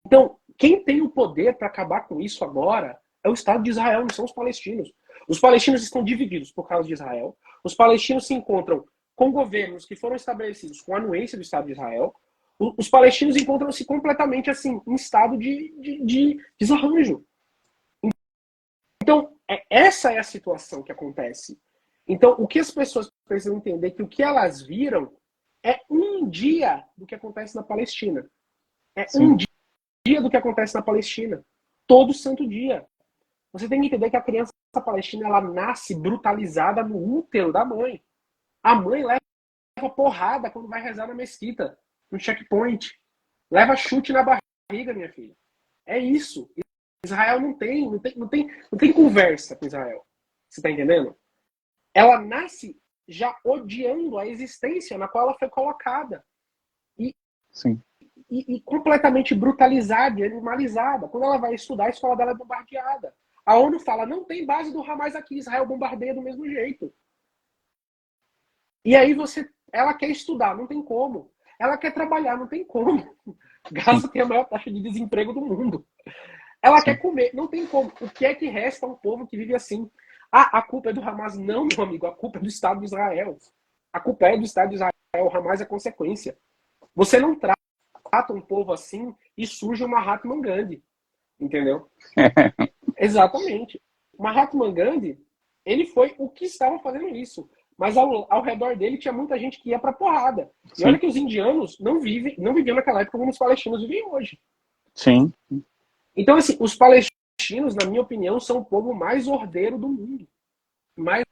Então, quem tem o poder para acabar com isso agora é o Estado de Israel, não são os palestinos. Os palestinos estão divididos por causa de Israel. Os palestinos se encontram com governos que foram estabelecidos com a anuência do Estado de Israel. Os palestinos encontram-se completamente assim, em estado de desarranjo. Então, essa é a situação que acontece. Então, o que as pessoas precisam entender é que o que elas viram é um dia do que acontece na Palestina. Um dia do que acontece na Palestina. Todo santo dia. Você tem que entender que a criança palestina, ela nasce brutalizada no útero da mãe. A mãe leva porrada quando vai rezar na mesquita, no checkpoint. Leva chute na barriga, minha filha. É isso. Israel não tem conversa com Israel. Você está entendendo? Ela nasce já odiando a existência na qual ela foi colocada. Sim. E completamente brutalizada e animalizada. Quando ela vai estudar, a escola dela é bombardeada. A ONU fala, não tem base do Hamas aqui, Israel bombardeia do mesmo jeito. E aí ela quer estudar, não tem como. Ela quer trabalhar, não tem como. Gaza tem a maior taxa de desemprego do mundo. Ela quer comer, não tem como. O que é que resta a um povo que vive assim? Ah, a culpa é do Hamas. Não, meu amigo, a culpa é do Estado de Israel. A culpa é do Estado de Israel, o Hamas é consequência. Você não trata um povo assim e surge o Mahatma Gandhi. Entendeu? Exatamente. O Mahatma Gandhi, ele foi o que estava fazendo isso. Mas ao redor dele tinha muita gente que ia pra porrada. E olha que os indianos não viviam naquela época como os palestinos vivem hoje. Sim. Então, assim, os palestinos, na minha opinião, são o povo mais ordeiro do mundo. Mais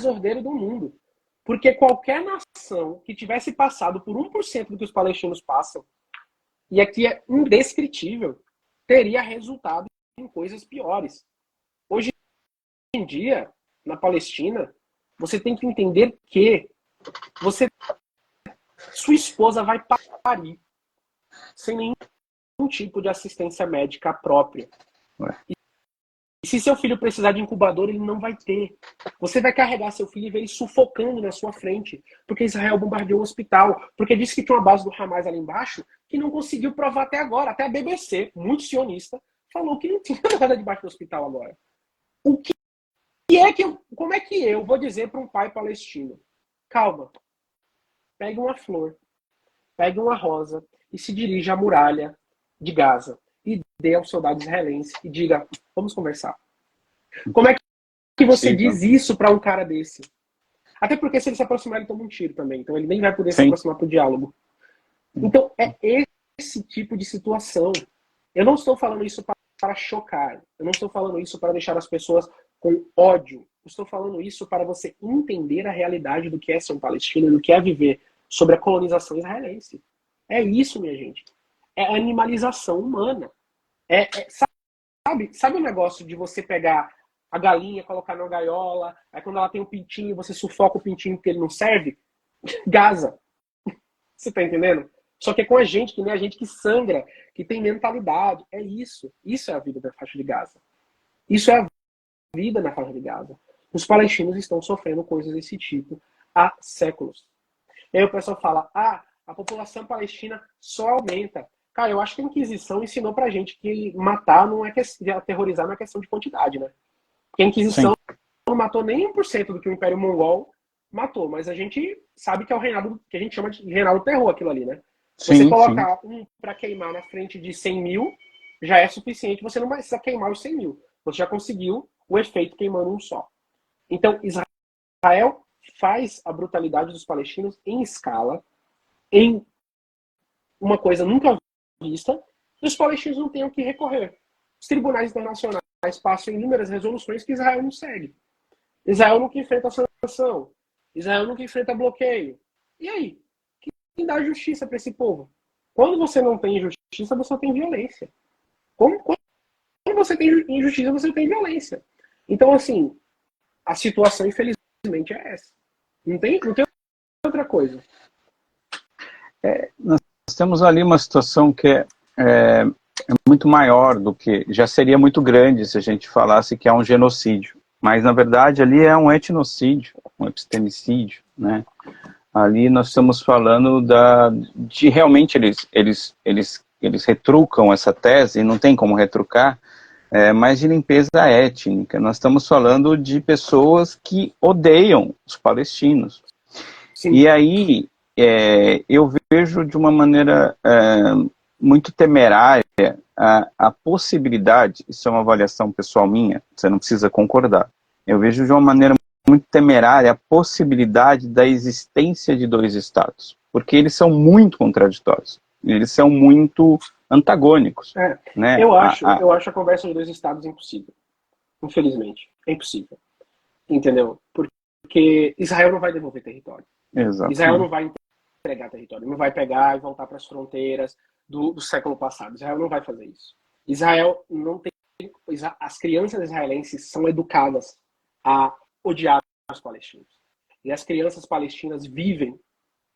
ordeiro do mundo. Porque qualquer nação que tivesse passado por 1% do que os palestinos passam, e aqui é indescritível, teria resultado em coisas piores. Hoje em dia, na Palestina, você tem que entender que sua esposa vai parir sem nenhum tipo de assistência médica própria. E se seu filho precisar de incubador, ele não vai ter. Você vai carregar seu filho e ver ele sufocando na sua frente, porque Israel bombardeou o hospital, porque disse que tinha uma base do Hamas ali embaixo, que não conseguiu provar até agora. Até a BBC, muito sionista, falou que não tinha nada debaixo do hospital agora. Como é que eu vou dizer para um pai palestino? Calma, pegue uma flor, pegue uma rosa e se dirija à muralha de Gaza e dê ao soldado israelense e diga, vamos conversar. Como é que você diz isso para um cara desse? Até porque se ele se aproximar, ele toma um tiro também. Então ele nem vai poder se aproximar para o diálogo. Então é esse tipo de situação. Eu não estou falando isso para chocar. Eu não estou falando isso para deixar as pessoas com ódio. Eu estou falando isso para você entender a realidade do que é ser um palestino, do que é viver sobre a colonização israelense. É isso, minha gente. É animalização humana. Sabe o negócio de você pegar a galinha, colocar na gaiola, aí quando ela tem um pintinho, você sufoca o pintinho porque ele não serve? Gaza. Você tá entendendo? Só que é com a gente, que nem a gente que sangra, que tem mentalidade. É isso. Isso é a vida da faixa de Gaza. Isso é a vida na faixa de Gaza. Os palestinos estão sofrendo coisas desse tipo há séculos. E aí o pessoal fala, a população palestina só aumenta. Cara, eu acho que a Inquisição ensinou pra gente que matar não é questão, aterrorizar não é questão de quantidade, né? Porque a Inquisição não matou nem 1% do que o Império Mongol matou, mas a gente sabe que é o reinado, que a gente chama de reinado do terror aquilo ali, né? Você colocar um para queimar na frente de 100 mil já é suficiente, você não precisa queimar os 100 mil. Você já conseguiu o efeito queimando um só. Então, Israel faz a brutalidade dos palestinos em escala, em uma coisa nunca vista, e os palestinos não têm o que recorrer. Os tribunais internacionais passam inúmeras resoluções que Israel não segue. Israel nunca enfrenta sanção. Israel nunca enfrenta bloqueio. E aí? Quem dá justiça para esse povo? Quando você não tem justiça, você tem violência. Quando você tem injustiça, você tem violência. Então, assim, a situação, infelizmente, é essa. Não tem outra coisa. Nós temos ali uma situação que é muito maior do que... Já seria muito grande se a gente falasse que é um genocídio. Mas, na verdade, ali é um etnocídio, um epistemicídio, né? Ali nós estamos falando de realmente eles retrucam essa tese, e não tem como retrucar, mas de limpeza étnica. Nós estamos falando de pessoas que odeiam os palestinos. Sim. E aí eu vejo de uma maneira muito temerária a possibilidade, isso é uma avaliação pessoal minha, você não precisa concordar, eu vejo de uma maneira muito temerária a possibilidade da existência de dois estados, porque eles são muito contraditórios, eles são muito antagônicos. Né? Eu acho a conversa de dois estados impossível. Infelizmente. É impossível. Entendeu? Porque Israel não vai devolver território. Exatamente. Israel não vai entregar território. Não vai pegar e voltar para as fronteiras do século passado. Israel não vai fazer isso. Israel não tem... As crianças israelenses são educadas a odiar os palestinos. E as crianças palestinas vivem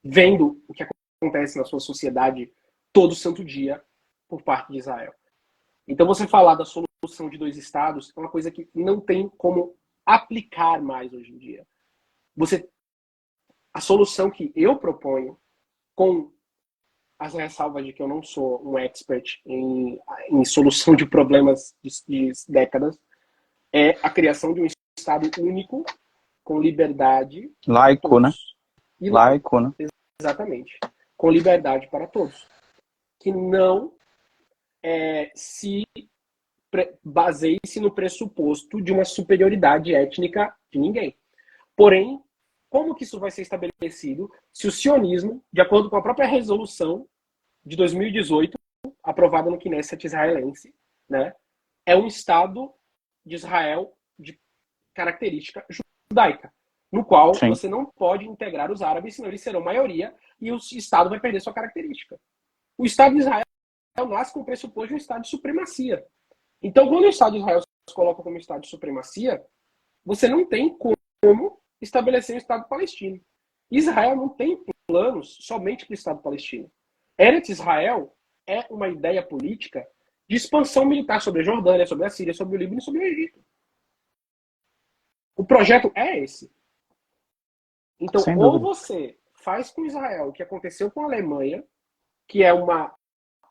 vendo o que acontece na sua sociedade todo santo dia por parte de Israel. Então você falar da solução de 2 estados é uma coisa que não tem como aplicar mais hoje em dia. A solução que eu proponho, com as ressalvas de que eu não sou um expert em solução de problemas de décadas, é a criação de um estado único, com liberdade. Laico, né? Laico, né? Exatamente. Com liberdade para todos. Que não se baseie-se no pressuposto de uma superioridade étnica de ninguém. Porém, como que isso vai ser estabelecido se o sionismo, de acordo com a própria resolução de 2018, aprovada no Knesset israelense, né, é um Estado de Israel de característica judaica, no qual Sim. você não pode integrar os árabes, senão eles serão maioria e o Estado vai perder sua característica. O Estado de Israel nasce com o pressuposto de um Estado de supremacia. Então, quando o Estado de Israel se coloca como Estado de supremacia, você não tem como estabelecer um Estado palestino. Israel não tem planos somente para o Estado palestino. Eretz Israel é uma ideia política de expansão militar sobre a Jordânia, sobre a Síria, sobre o Líbano e sobre o Egito. O projeto é esse. Então, ou você faz com Israel o que aconteceu com a Alemanha, que é uma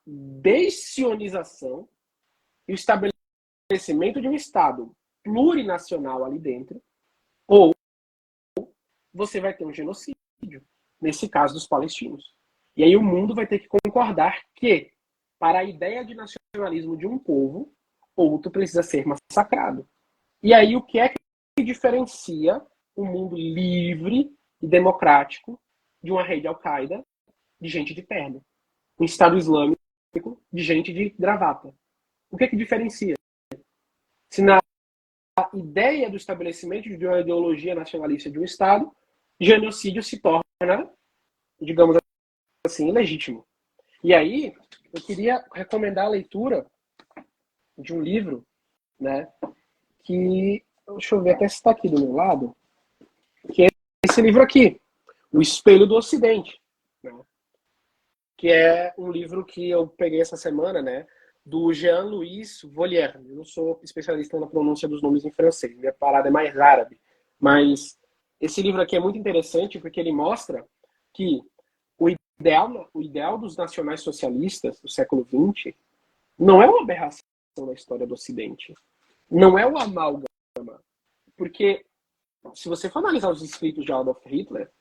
descionização e o estabelecimento de um Estado plurinacional ali dentro, ou você vai ter um genocídio, nesse caso dos palestinos. E aí o mundo vai ter que concordar que, para a ideia de nacionalismo de um povo, outro precisa ser massacrado. E aí o que é que diferencia um mundo livre e democrático de uma rede Al-Qaeda de gente de terno? Um Estado Islâmico de gente de gravata. O que é que diferencia? Se na ideia do estabelecimento de uma ideologia nacionalista de um Estado, genocídio se torna, digamos assim, ilegítimo. E aí, eu queria recomendar a leitura de um livro, né, que, deixa eu ver até se está aqui do meu lado, que é esse livro aqui, O Espelho do Ocidente, né, que é um livro que eu peguei essa semana, né, do Jean-Louis Volière. Eu não sou especialista na pronúncia dos nomes em francês, minha parada é mais árabe, mas esse livro aqui é muito interessante porque ele mostra que o ideal dos nacionais socialistas do século XX não é uma aberração na história do Ocidente. Não é uma amálgama. Porque, se você for analisar os escritos de Adolf Hitler,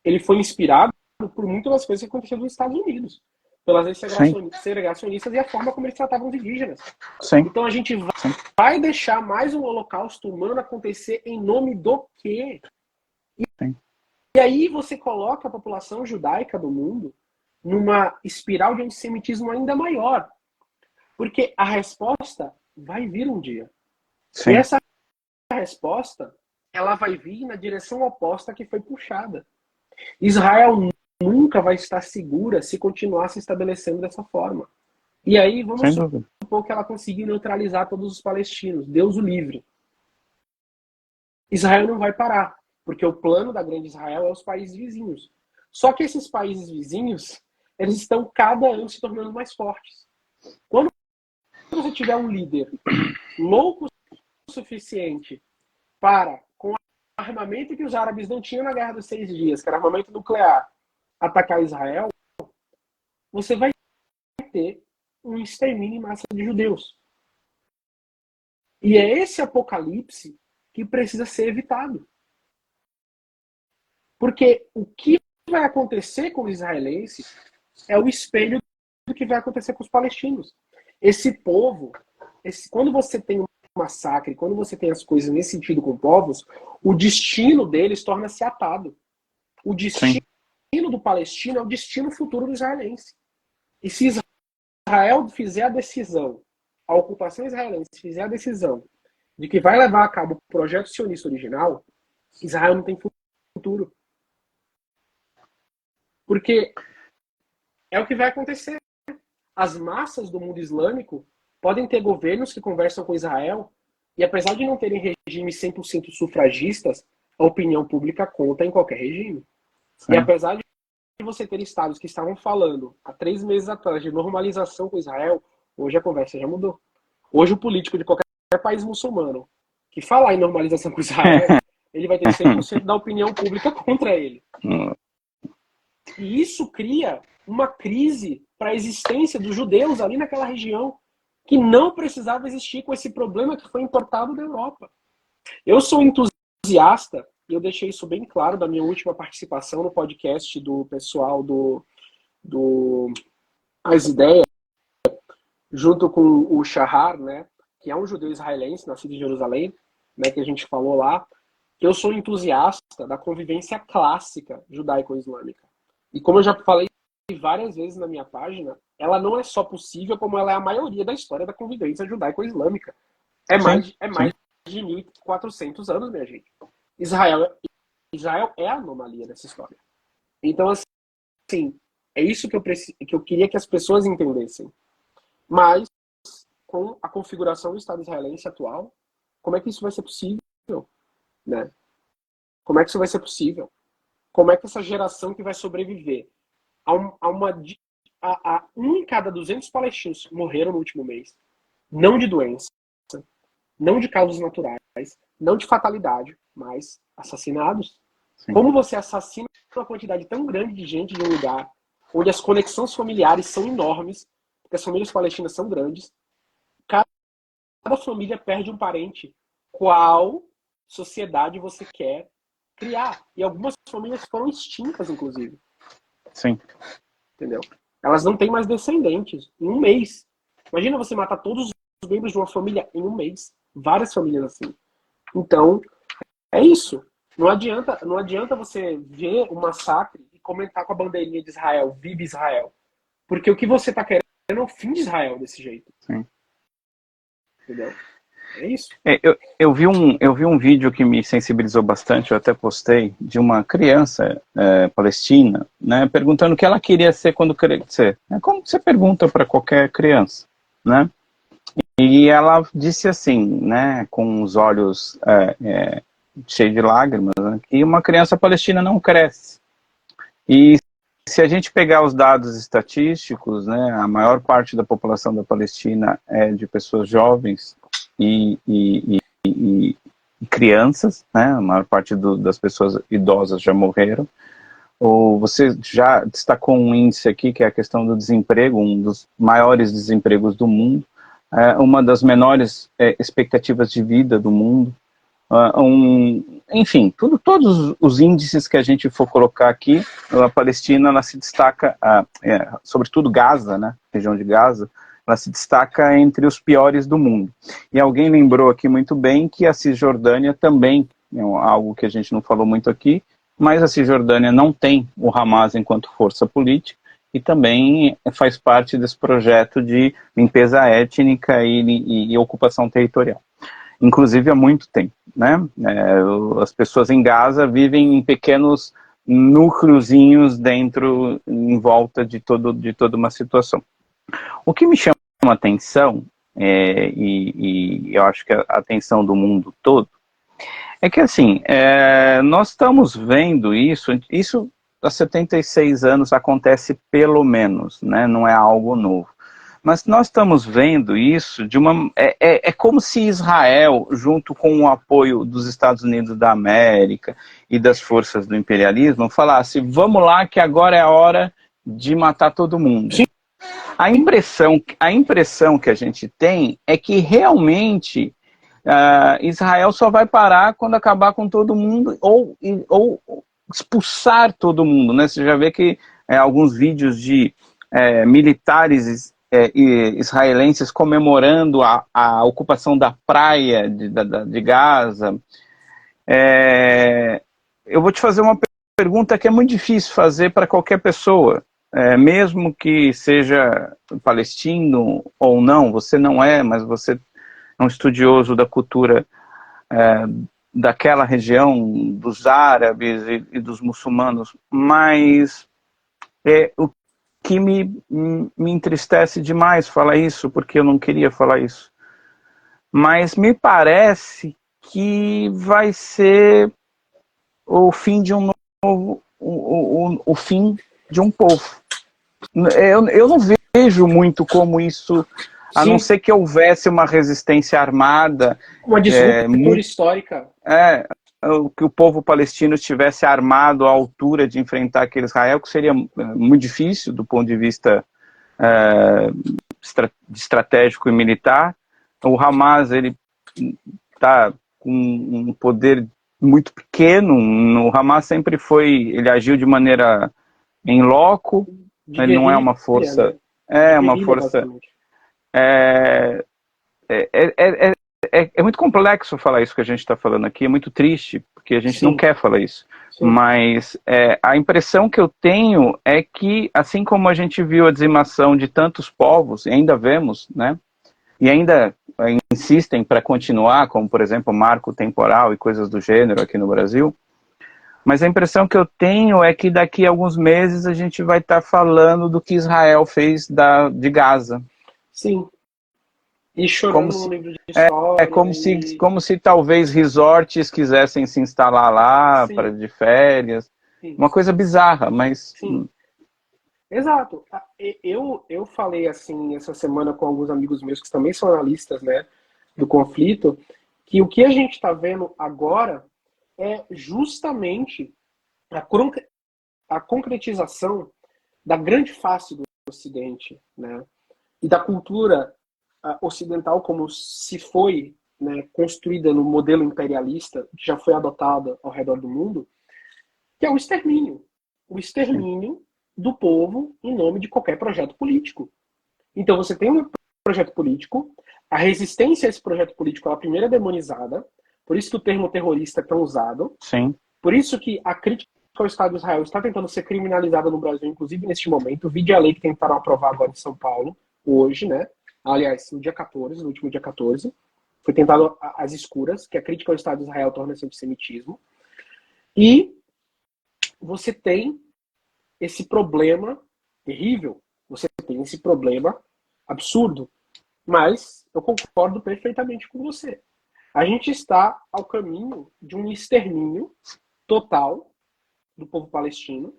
ele foi inspirado por muitas das coisas que aconteceram nos Estados Unidos. Pelas segregacionistas e a forma como eles tratavam os indígenas. Sim. Então a gente vai deixar mais um holocausto humano acontecer em nome do quê? E aí você coloca a população judaica do mundo numa espiral de antissemitismo ainda maior. Porque a resposta vai vir um dia. Sim. E essa resposta, ela vai vir na direção oposta que foi puxada. Israel nunca vai estar segura se continuar se estabelecendo dessa forma. E aí vamos supor que ela conseguir neutralizar todos os palestinos. Deus o livre. Israel não vai parar. Porque o plano da grande Israel é os países vizinhos. Só que esses países vizinhos, eles estão cada ano se tornando mais fortes. Quando você tiver um líder louco o suficiente para, com o armamento que os árabes não tinham na Guerra dos 6 Dias, que era armamento nuclear, atacar Israel, você vai ter um extermínio em massa de judeus. E é esse apocalipse que precisa ser evitado. Porque o que vai acontecer com os israelenses é o espelho do que vai acontecer com os palestinos. Esse povo, quando você tem um massacre, quando você tem as coisas nesse sentido com povos, o destino deles torna-se atado. O destino do palestino é o destino futuro do israelense. E se Israel fizer a decisão, a ocupação israelense fizer a decisão de que vai levar a cabo o projeto sionista original, Israel não tem futuro. Porque é o que vai acontecer. As massas do mundo islâmico podem ter governos que conversam com Israel e, apesar de não terem regimes 100% sufragistas, a opinião pública conta em qualquer regime. Sim. E apesar de você ter estados que estavam falando há 3 meses atrás de normalização com Israel, hoje a conversa já mudou. Hoje o político de qualquer país muçulmano que falar em normalização com Israel, ele vai ter 100% da opinião pública contra ele. E isso cria uma crise para a existência dos judeus ali naquela região que não precisava existir com esse problema que foi importado da Europa. Eu sou entusiasta, e eu deixei isso bem claro da minha última participação no podcast do pessoal do As Ideias, junto com o Shahar, né, que é um judeu israelense, nascido em Jerusalém, né, que a gente falou lá. Eu sou entusiasta da convivência clássica judaico-islâmica. E como eu já falei várias vezes na minha página, ela não é só possível, como ela é a maioria da história da convivência judaico-islâmica. É mais de 1.400 anos, minha gente. Israel é a anomalia dessa história. Então, assim, é isso que eu queria que as pessoas entendessem. Mas, com a configuração do Estado israelense atual, como é que isso vai ser possível? Né? Como é que isso vai ser possível? Como é que essa geração que vai sobreviver um em cada 200 palestinos morreram no último mês, não de doença, não de causas naturais, não de fatalidade, mas assassinados. Sim. Como você assassina uma quantidade tão grande de gente de um lugar onde as conexões familiares são enormes, porque as famílias palestinas são grandes, cada família perde um parente. Qual sociedade você quer criar? E algumas famílias foram extintas, inclusive. Sim. Entendeu? Elas não têm mais descendentes em um mês. Imagina você matar todos os membros de uma família em um mês. Várias famílias assim. Então, é isso. Não adianta você ver um massacre e comentar com a bandeirinha de Israel, vive Israel. Porque o que você está querendo é o fim de Israel desse jeito. Sim. Entendeu? É isso. Eu vi um vídeo que me sensibilizou bastante, eu até postei, de uma criança palestina, né, perguntando o que ela queria ser quando crescer. É como você pergunta para qualquer criança, né? E ela disse assim, né, com os olhos cheios de lágrimas, né, que uma criança palestina não cresce. E se a gente pegar os dados estatísticos, né, a maior parte da população da Palestina é de pessoas jovens e crianças, né, a maior parte das pessoas idosas já morreram. Ou você já destacou um índice aqui, que é a questão do desemprego, um dos maiores desempregos do mundo, uma das menores expectativas de vida do mundo, enfim, todos os índices que a gente for colocar aqui, a Palestina ela se destaca, sobretudo Gaza, né, região de Gaza, ela se destaca entre os piores do mundo. E alguém lembrou aqui muito bem que a Cisjordânia também, algo que a gente não falou muito aqui, mas a Cisjordânia não tem o Hamas enquanto força política e também faz parte desse projeto de limpeza étnica e ocupação territorial. Inclusive há muito tempo, né? As pessoas em Gaza vivem em pequenos núcleozinhos em volta de toda uma situação. O que me chama a atenção, e eu acho que a atenção do mundo todo, é que assim, nós estamos vendo isso há 76 anos acontece pelo menos, né? Não é algo novo. Mas nós estamos vendo isso é como se Israel, junto com o apoio dos Estados Unidos da América e das forças do imperialismo, falasse, vamos lá que agora é a hora de matar todo mundo. Sim. A impressão que a gente tem é que realmente Israel só vai parar quando acabar com todo mundo ou expulsar todo mundo, né? Você já vê que alguns vídeos de militares israelenses comemorando a ocupação da praia de Gaza. Eu vou te fazer uma pergunta que é muito difícil fazer para qualquer pessoa, mesmo que seja palestino ou não, você não é, mas você é um estudioso da cultura daquela região, dos árabes e dos muçulmanos, mas o que me entristece demais falar isso, porque eu não queria falar isso, mas me parece que vai ser o fim de um novo, o fim de um povo. Eu não vejo muito como isso, a não Sim, ser que houvesse uma resistência armada, uma disruptura histórica. que o povo palestino estivesse armado à altura de enfrentar aquele Israel, que seria muito difícil do ponto de vista estratégico e militar. O Hamas, ele está com um poder muito pequeno. O Hamas sempre foi, ele agiu de maneira em loco, De ele não é guerrilha, uma força, né? De uma guerrilha, força basicamente. é, é, é, é muito complexo falar isso que a gente está falando aqui, é muito triste, porque a gente não Sim, quer falar isso. sim. Mas a impressão que eu tenho é que, assim como a gente viu a dizimação de tantos povos, e ainda vemos, né, e ainda insistem para continuar, como, por exemplo, marco temporal e coisas do gênero aqui no Brasil, mas a impressão que eu tenho é que daqui a alguns meses a gente vai estar falando do que Israel fez de Gaza. Sim. E Como chorando no se, livro de história e... como se talvez resorts quisessem se instalar lá para Sim, de férias. sim, Uma coisa bizarra, mas sim. Exato. Eu falei assim essa semana com alguns amigos meus que também são analistas, né, do conflito, que o que a gente está vendo agora é justamente a, a concretização da grande face do Ocidente, né, e da cultura ocidental como se foi, né, construída no modelo imperialista que já foi adotado ao redor do mundo, que é o sim, extermínio do povo em nome de qualquer projeto político. Então você tem um projeto político, a resistência a esse projeto político é a primeira demonizada, por isso que o termo terrorista é tão usado, sim, por isso que a crítica ao Estado de Israel está tentando ser criminalizada no Brasil, inclusive neste momento. Vide a lei que tentaram aprovar agora em São Paulo, hoje, né? Aliás, no dia 14, no último dia 14, foi tentado às escuras, que a crítica ao Estado de Israel torna-se antissemitismo. E você tem esse problema terrível, você tem esse problema absurdo. Mas eu concordo perfeitamente com você. A gente está ao caminho de um extermínio total do povo palestino,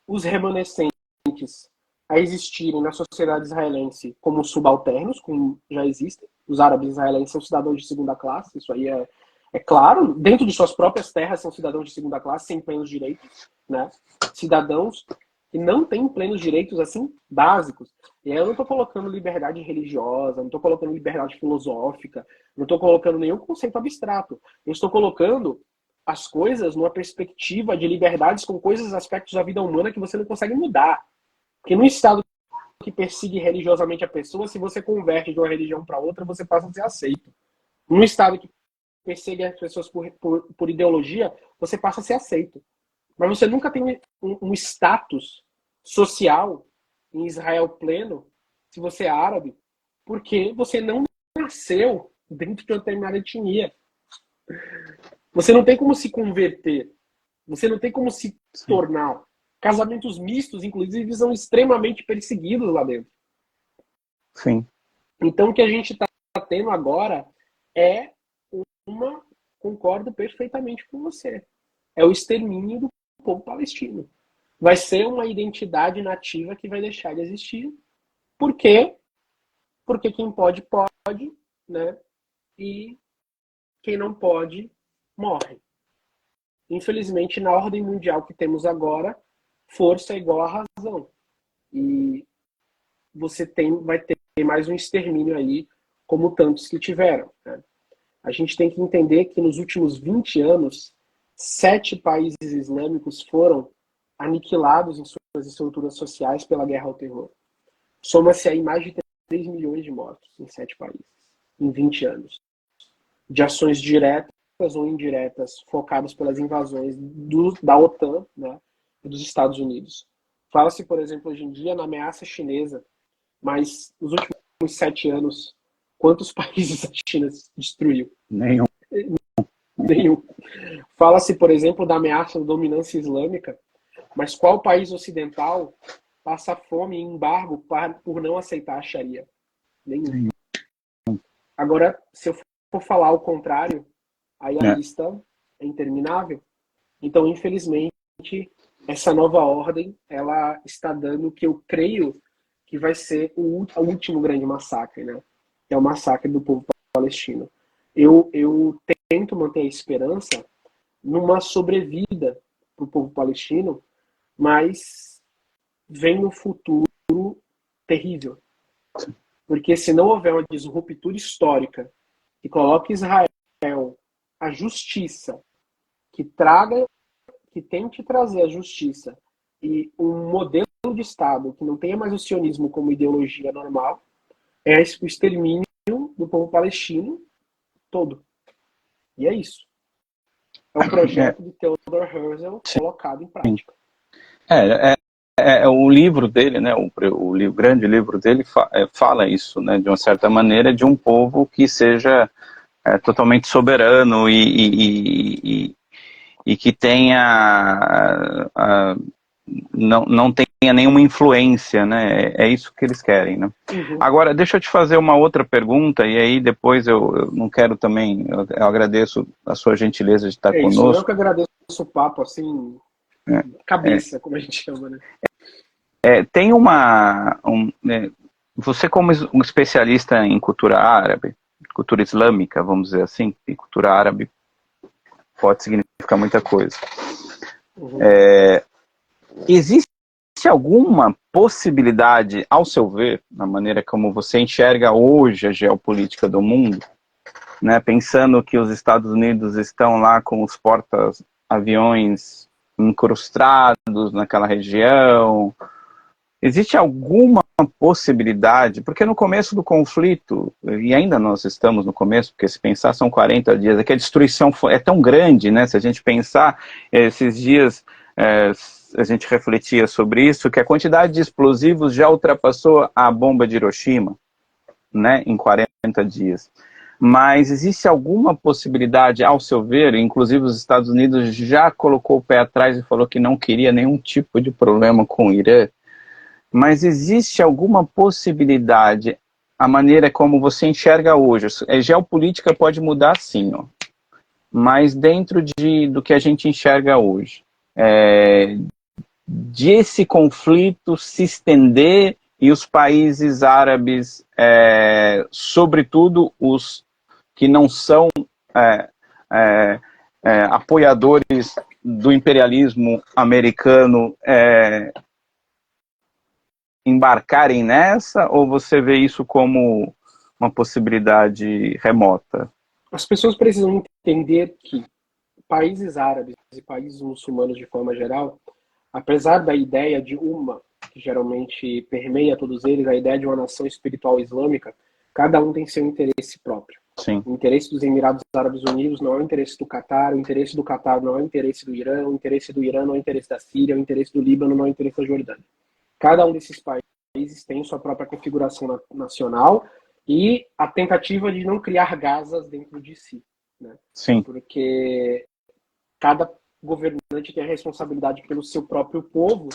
os remanescentes a existirem na sociedade israelense como subalternos, como já existem. Os árabes israelenses são cidadãos de segunda classe, isso aí é claro. Dentro de suas próprias terras são cidadãos de segunda classe, sem plenos direitos, né? Cidadãos que não têm plenos direitos assim básicos. E aí eu não estou colocando liberdade religiosa, não estou colocando liberdade filosófica, não estou colocando nenhum conceito abstrato. Eu estou colocando as coisas numa perspectiva de liberdades com coisas, aspectos da vida humana que você não consegue mudar. Porque no Estado que persegue religiosamente a pessoa, se você converte de uma religião para outra, você passa a ser aceito. No Estado que persegue as pessoas por ideologia, você passa a ser aceito. Mas você nunca tem um status social em Israel pleno, se você é árabe, porque você não nasceu dentro de uma determinada etnia. Você não tem como se converter. Você não tem como se sim, tornar. Casamentos mistos, inclusive, são extremamente perseguidos lá dentro. sim, Então, o que a gente está tendo agora é uma. Concordo perfeitamente com você. É o extermínio do povo palestino. Vai ser uma identidade nativa que vai deixar de existir. Por quê? Porque quem pode, pode, né? E quem não pode, morre. Infelizmente, na ordem mundial que temos agora, força é igual a razão. E você vai ter mais um extermínio aí, como tantos que tiveram. Né? A gente tem que entender que nos últimos 20 anos, 7 países islâmicos foram aniquilados em suas estruturas sociais pela guerra ao terror. Soma-se aí mais de 3 milhões de mortos em 7 países, em 20 anos. De ações diretas ou indiretas focadas pelas invasões da OTAN, né, e dos Estados Unidos. Fala-se, por exemplo, hoje em dia na ameaça chinesa, mas nos últimos 7 anos Quantos países a China destruiu? Nenhum. Nenhum. Fala-se, por exemplo, da ameaça da dominância islâmica, mas qual país ocidental passa fome e embargo por não aceitar a Sharia? Nenhum. Agora, se eu for falar o contrário, aí a lista é interminável. Então, infelizmente, essa nova ordem, ela está dando o que eu creio que vai ser o último grande massacre, né? Que é o massacre do povo palestino. Eu tento manter a esperança numa sobrevida para o povo palestino, mas vem no futuro terrível. Porque se não houver uma disruptura histórica que coloque Israel a justiça, que tente trazer a justiça e um modelo de Estado que não tenha mais o sionismo como ideologia normal, é o extermínio do povo palestino todo. E é isso. É um projeto de Theodor Herzl colocado em prática. O livro dele, né, o grande livro dele fala isso, né, de uma certa maneira, de um povo que seja totalmente soberano e que tenha não tenha nenhuma influência, né? É isso que eles querem, né? Uhum. Agora, deixa eu te fazer uma outra pergunta, e aí depois eu não quero também, eu agradeço a sua gentileza de estar conosco. Eu que agradeço o papo, assim, cabeça, como a gente chama, né? Tem você como um especialista em cultura árabe, cultura islâmica, vamos dizer assim, e cultura árabe pode significar muita coisa. Uhum. Existe alguma possibilidade, ao seu ver, na maneira como você enxerga hoje a geopolítica do mundo, né, pensando que os Estados Unidos estão lá com os porta-aviões incrustados naquela região, existe alguma possibilidade, porque no começo do conflito, e ainda nós estamos no começo, porque se pensar são 40 dias, é que a destruição é tão grande, né, se a gente pensar, esses dias a gente refletia sobre isso, que a quantidade de explosivos já ultrapassou a bomba de Hiroshima, né, em 40 dias. Mas existe alguma possibilidade, ao seu ver, inclusive os Estados Unidos já colocou o pé atrás e falou que não queria nenhum tipo de problema com o Irã, mas existe alguma possibilidade, a maneira como você enxerga hoje, a geopolítica pode mudar sim, ó, mas dentro do que a gente enxerga hoje, de esse conflito se estender e os países árabes, sobretudo os que não são apoiadores do imperialismo americano, embarcarem nessa, ou você vê isso como uma possibilidade remota? As pessoas precisam entender que países árabes e países muçulmanos de forma geral, apesar da ideia de que geralmente permeia todos eles, a ideia de uma nação espiritual islâmica, cada um tem seu interesse próprio. Sim. O interesse dos Emirados Árabes Unidos não é o interesse do Catar, o interesse do Catar não é o interesse do Irã, o interesse do Irã não é o interesse da Síria, o interesse do Líbano não é o interesse da Jordânia. Cada um desses países tem sua própria configuração nacional e a tentativa de não criar Gazas dentro de si, né? Sim. Porque cada governante tem a responsabilidade pelo seu próprio povo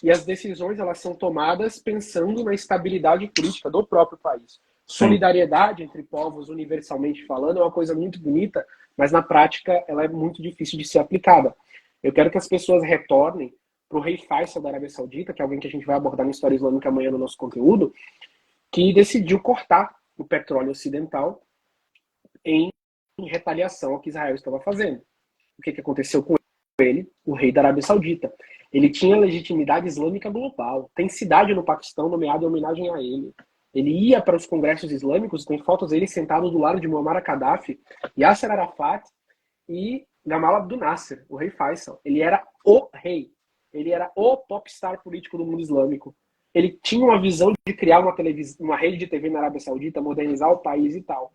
e as decisões elas são tomadas pensando na estabilidade política do próprio país. Solidariedade entre povos, universalmente falando, é uma coisa muito bonita, mas na prática ela é muito difícil de ser aplicada. Eu quero que as pessoas retornem para o rei Faisal da Arábia Saudita, que é alguém que a gente vai abordar na História Islâmica amanhã no nosso conteúdo, que decidiu cortar o petróleo ocidental em retaliação ao que Israel estava fazendo. O que aconteceu com ele? O rei da Arábia Saudita. Ele tinha legitimidade islâmica global. Tem cidade no Paquistão nomeada em homenagem a ele. Ele ia para os congressos islâmicos, tem fotos dele sentado do lado de Muammar Gaddafi, Yasser Arafat e Gamal Abdel Nasser, o rei Faisal. Ele era o rei. Ele era o popstar político do mundo islâmico. Ele tinha uma visão de criar uma rede de TV na Arábia Saudita, modernizar o país e tal.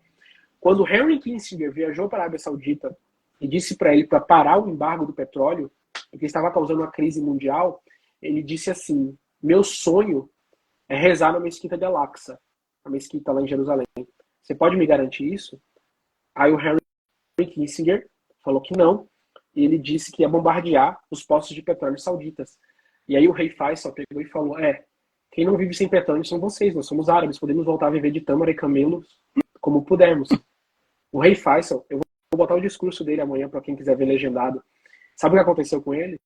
Quando Henry Kissinger viajou para a Arábia Saudita e disse para ele para parar o embargo do petróleo, porque estava causando uma crise mundial, ele disse assim: meu sonho é rezar na mesquita de Al-Aqsa, a mesquita lá em Jerusalém. Você pode me garantir isso? Aí o Henry Kissinger falou que não, e ele disse que ia bombardear os postos de petróleo sauditas. E aí o rei Faisal pegou e falou, quem não vive sem petróleo são vocês, nós somos árabes, podemos voltar a viver de tâmara e camelos como pudermos. O rei Faisal, eu vou botar o discurso dele amanhã para quem quiser ver legendado. Sabe o que aconteceu com ele?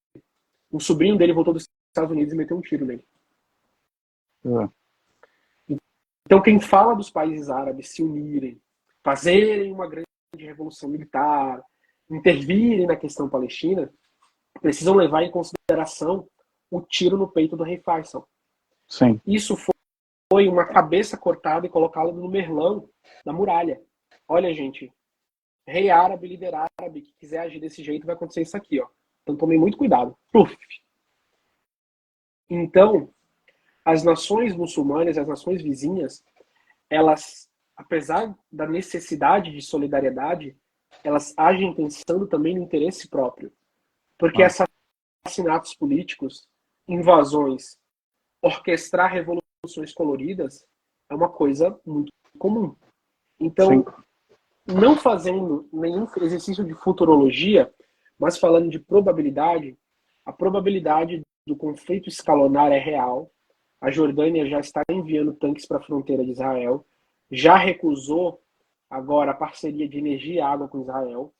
Um sobrinho dele voltou dos Estados Unidos e meteu um tiro nele. Então quem fala dos países árabes se unirem, fazerem uma grande revolução militar, intervirem na questão palestina, precisam levar em consideração o tiro no peito do rei Faisal. Sim. Isso foi uma cabeça cortada e colocada no merlão da muralha. Olha, gente, rei árabe, líder árabe, que quiser agir desse jeito, vai acontecer isso aqui, ó. Então tomem muito cuidado. Uf. Então, as nações muçulmanas, as nações vizinhas, elas, apesar da necessidade de solidariedade, elas agem pensando também no interesse próprio. Porque assassinatos políticos, invasões, orquestrar revoluções coloridas é uma coisa muito comum. Então, não fazendo nenhum exercício de futurologia, mas falando de probabilidade, a probabilidade do conflito escalonar é real. A Jordânia já está enviando tanques para a fronteira de Israel, já recusou agora a parceria de energia e água com Israel.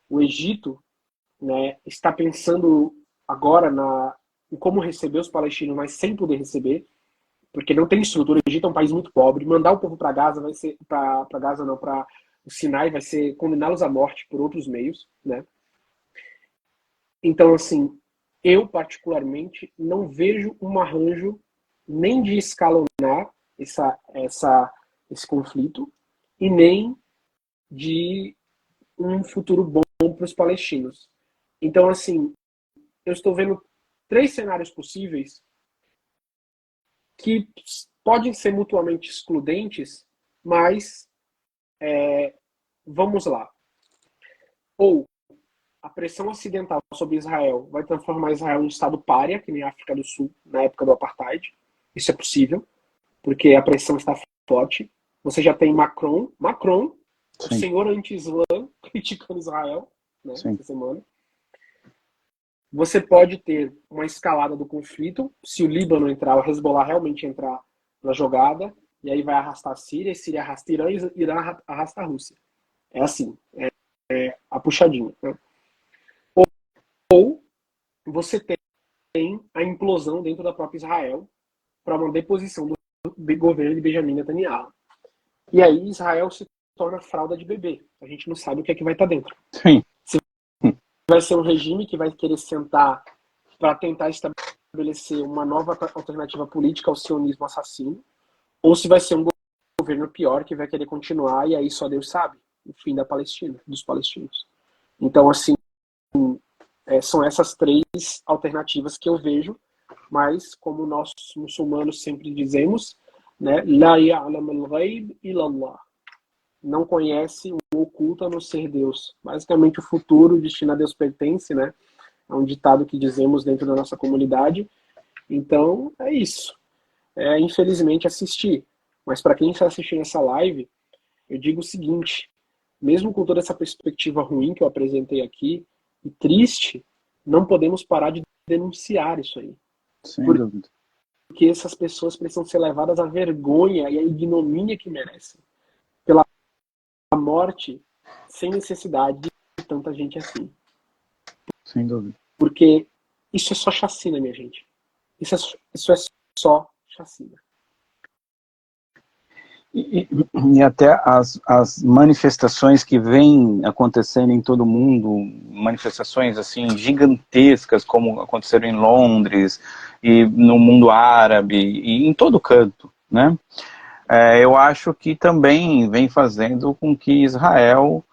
O Egito, né, está pensando agora em como receber os palestinos, mas sem poder receber, porque não tem estrutura. O Egito é um país muito pobre. Mandar o povo para Gaza vai ser para Gaza não, para o Sinai vai ser condená-los à morte por outros meios, né? Então, assim, eu particularmente não vejo um arranjo nem de escalonar esse conflito e nem de um futuro bom para os palestinos. Então, assim, eu estou vendo 3 cenários possíveis que podem ser mutuamente excludentes, mas vamos lá. Ou a pressão ocidental sobre Israel vai transformar Israel em um estado pária, que nem a África do Sul, na época do Apartheid. Isso é possível, porque a pressão está forte. Você já tem Macron, o senhor anti-islã, criticando Israel, né, essa semana. Você pode ter uma escalada do conflito, se o Líbano entrar, o Hezbollah realmente entrar na jogada, e aí vai arrastar a Síria, Síria arrasta Irã, e Irã arrasta a Rússia. É assim, a puxadinha. Né? Ou você tem a implosão dentro da própria Israel para uma deposição do governo de Benjamin Netanyahu. E aí Israel se torna fralda de bebê. A gente não sabe o que é que vai estar dentro. Sim. Se vai ser um regime que vai querer sentar para tentar estabelecer uma nova alternativa política ao sionismo assassino, ou se vai ser um governo pior que vai querer continuar, e aí só Deus sabe o fim da Palestina, dos palestinos. Então, assim, são essas 3 alternativas que eu vejo, mas como nós muçulmanos sempre dizemos, né, La ya'lam al-ghaib illa Allah. Não conhece o oculto a não ser Deus. Basicamente, o futuro, o destino a Deus pertence, né? É um ditado que dizemos dentro da nossa comunidade. Então, é isso. Infelizmente, assistir. Mas para quem está assistindo essa live, eu digo o seguinte, mesmo com toda essa perspectiva ruim que eu apresentei aqui, e triste, não podemos parar de denunciar isso aí. Sem dúvida. Porque essas pessoas precisam ser levadas à vergonha e à ignomínia que merecem. Pela morte sem necessidade de tanta gente assim. Sem dúvida. Porque isso é só chacina, minha gente. Isso é só chacina. E até as manifestações que vêm acontecendo em todo o mundo, manifestações assim gigantescas, como aconteceram em Londres e no mundo árabe e em todo canto, né? Eu acho que também vem fazendo com que Israel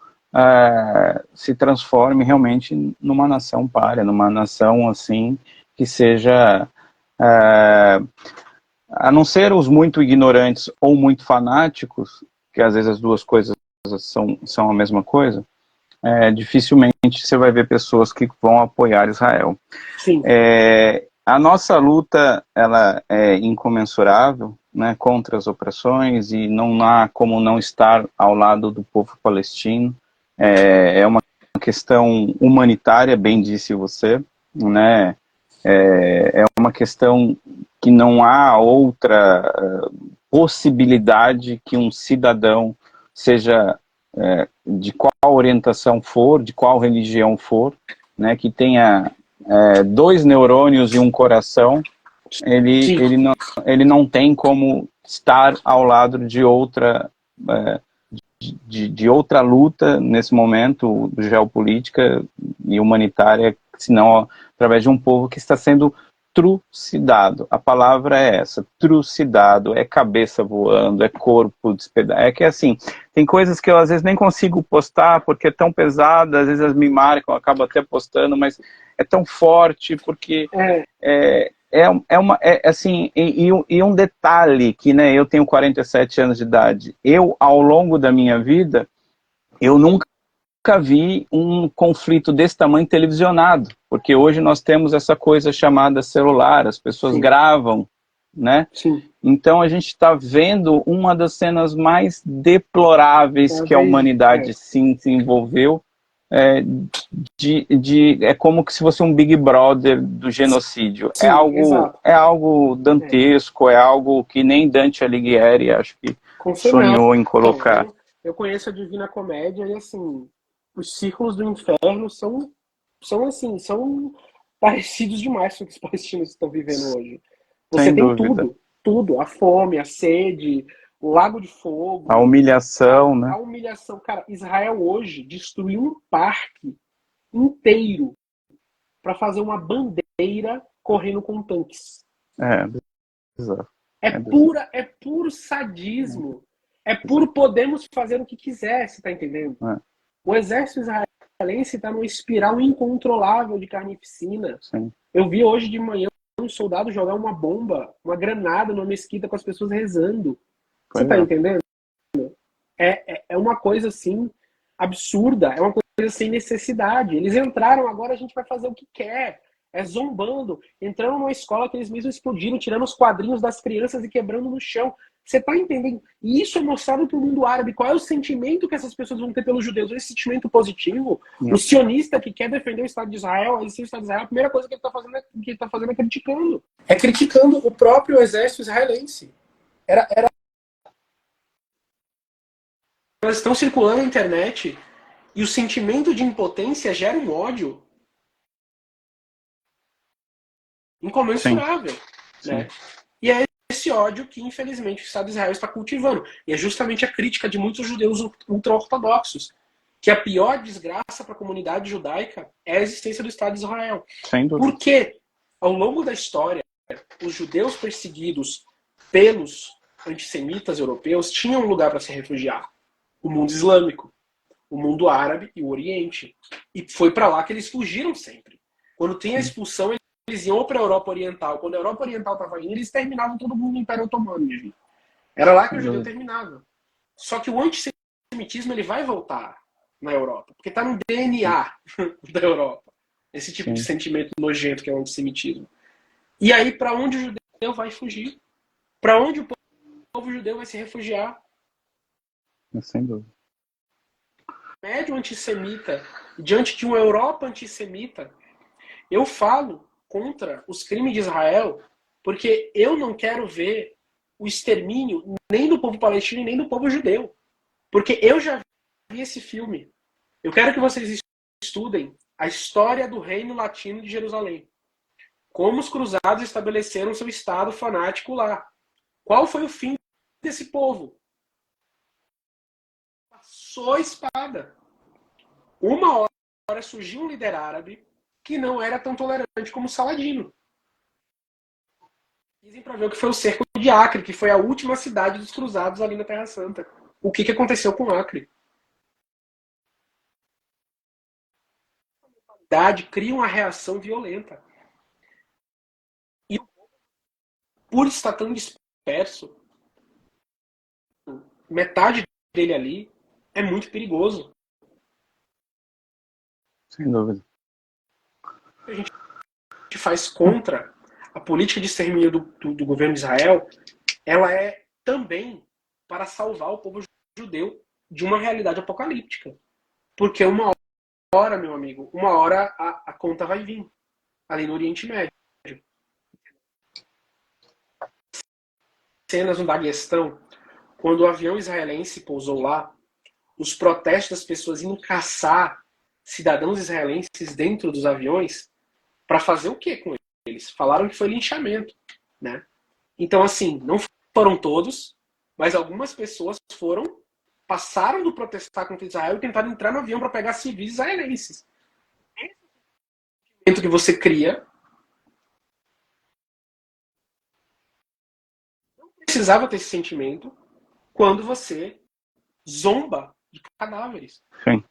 se transforme realmente numa nação pária, numa nação assim que seja a não ser os muito ignorantes ou muito fanáticos, que às vezes as duas coisas são a mesma coisa, dificilmente você vai ver pessoas que vão apoiar Israel. Sim. a nossa luta, ela é incomensurável, né, contra as opressões, e não há como não estar ao lado do povo palestino. É uma questão humanitária, bem disse você, né? É uma questão que não há outra possibilidade que um cidadão, seja de qual orientação for, de qual religião for, né, que tenha dois neurônios e um coração, ele, Sim. ele, não, ele não tem como estar ao lado de outra de outra luta nesse momento geopolítica e humanitária, senão através de um povo que está sendo trucidado. A palavra é essa, trucidado, é cabeça voando, é corpo despedaçado. É que assim, tem coisas que eu às vezes nem consigo postar porque é tão pesada, às vezes elas me marcam, eu acabo até postando, mas é tão forte porque assim, e um detalhe que, né, eu tenho 47 anos de idade, eu, ao longo da minha vida, eu nunca vi um conflito desse tamanho televisionado, porque hoje nós temos essa coisa chamada celular, as pessoas Sim. gravam, né? Sim. Então a gente está vendo uma das cenas mais deploráveis que a humanidade se envolveu, é como se fosse um Big Brother do genocídio. Sim, exato. É algo dantesco, é algo que nem Dante Alighieri, acho que sonhou em colocar. Eu conheço a Divina Comédia e, assim, os círculos do inferno são parecidos demais com o que os palestinos estão vivendo hoje. Você Sem tem dúvida. tudo, a fome, a sede, o lago de fogo, A humilhação, né? a humilhação. Cara, Israel hoje destruiu um parque inteiro para fazer uma bandeira correndo com tanques. Exato. É puro sadismo. É puro podemos fazer o que quiser, você tá entendendo? O exército israelense está numa espiral incontrolável de carnificina. Sim. Eu vi hoje de manhã um soldado jogar uma bomba, uma granada numa mesquita com as pessoas rezando. Você tá entendendo? É uma coisa assim absurda, é uma coisa sem necessidade. Eles entraram, agora a gente vai fazer o que quer. É zombando, entrando numa escola que eles mesmos explodiram, tirando os quadrinhos das crianças e quebrando no chão. Você tá entendendo? E isso é mostrado para o mundo árabe. Qual é o sentimento que essas pessoas vão ter pelos judeus? Esse sentimento positivo? O sionista que quer defender o Estado de Israel, o Estado de Israel, a primeira coisa que ele está fazendo é criticando. É criticando o próprio exército israelense. Elas estão circulando na internet e o sentimento de impotência gera um ódio incomensurável. Né? E é esse ódio que, infelizmente, o Estado de Israel está cultivando. E é justamente a crítica de muitos judeus ultra-ortodoxos, que a pior desgraça para a comunidade judaica é a existência do Estado de Israel. Porque, ao longo da história, os judeus perseguidos pelos antissemitas europeus tinham um lugar para se refugiar. O mundo islâmico, o mundo árabe e o Oriente. E foi para lá que eles fugiram sempre. Quando tem a expulsão, eles iam para a Europa Oriental. Quando a Europa Oriental estava indo, eles terminavam todo mundo no Império Otomano. Era lá que o judeu terminava. Só que o antissemitismo ele vai voltar na Europa, porque está no DNA da Europa. Esse tipo de sentimento nojento que é o antissemitismo. E aí, para onde o judeu vai fugir? Para onde o povo judeu vai se refugiar? Sem dúvida. Médio antissemita, diante de uma Europa antissemita, eu falo contra os crimes de Israel porque eu não quero ver o extermínio nem do povo palestino nem do povo judeu. Porque eu já vi esse filme. Eu quero que vocês estudem a história do Reino Latino de Jerusalém. Como os cruzados estabeleceram seu estado fanático lá. Qual foi o fim desse povo? Passou a espada. Uma hora surgiu um líder árabe que não era tão tolerante como Saladino. Dizem para ver o que foi o cerco de Acre, que foi a última cidade dos cruzados ali na Terra Santa. O que aconteceu com Acre? A idade cria uma reação violenta. E por estar tão disperso, metade dele ali é muito perigoso. Sem dúvida. A gente faz contra a política de extermínio do governo de Israel, ela é também para salvar o povo judeu de uma realidade apocalíptica. Porque uma hora, meu amigo, uma hora a conta vai vir ali no Oriente Médio. Cenas no Daguestão, quando o avião israelense pousou lá, os protestos das pessoas iam caçar cidadãos israelenses dentro dos aviões para fazer o que com eles? Falaram que foi linchamento, né? Então, assim, não foram todos, mas algumas pessoas passaram do protestar contra Israel e tentaram entrar no avião para pegar civis israelenses. Esse sentimento que você cria não precisava ter esse sentimento quando você zomba de cadáveres. Sim.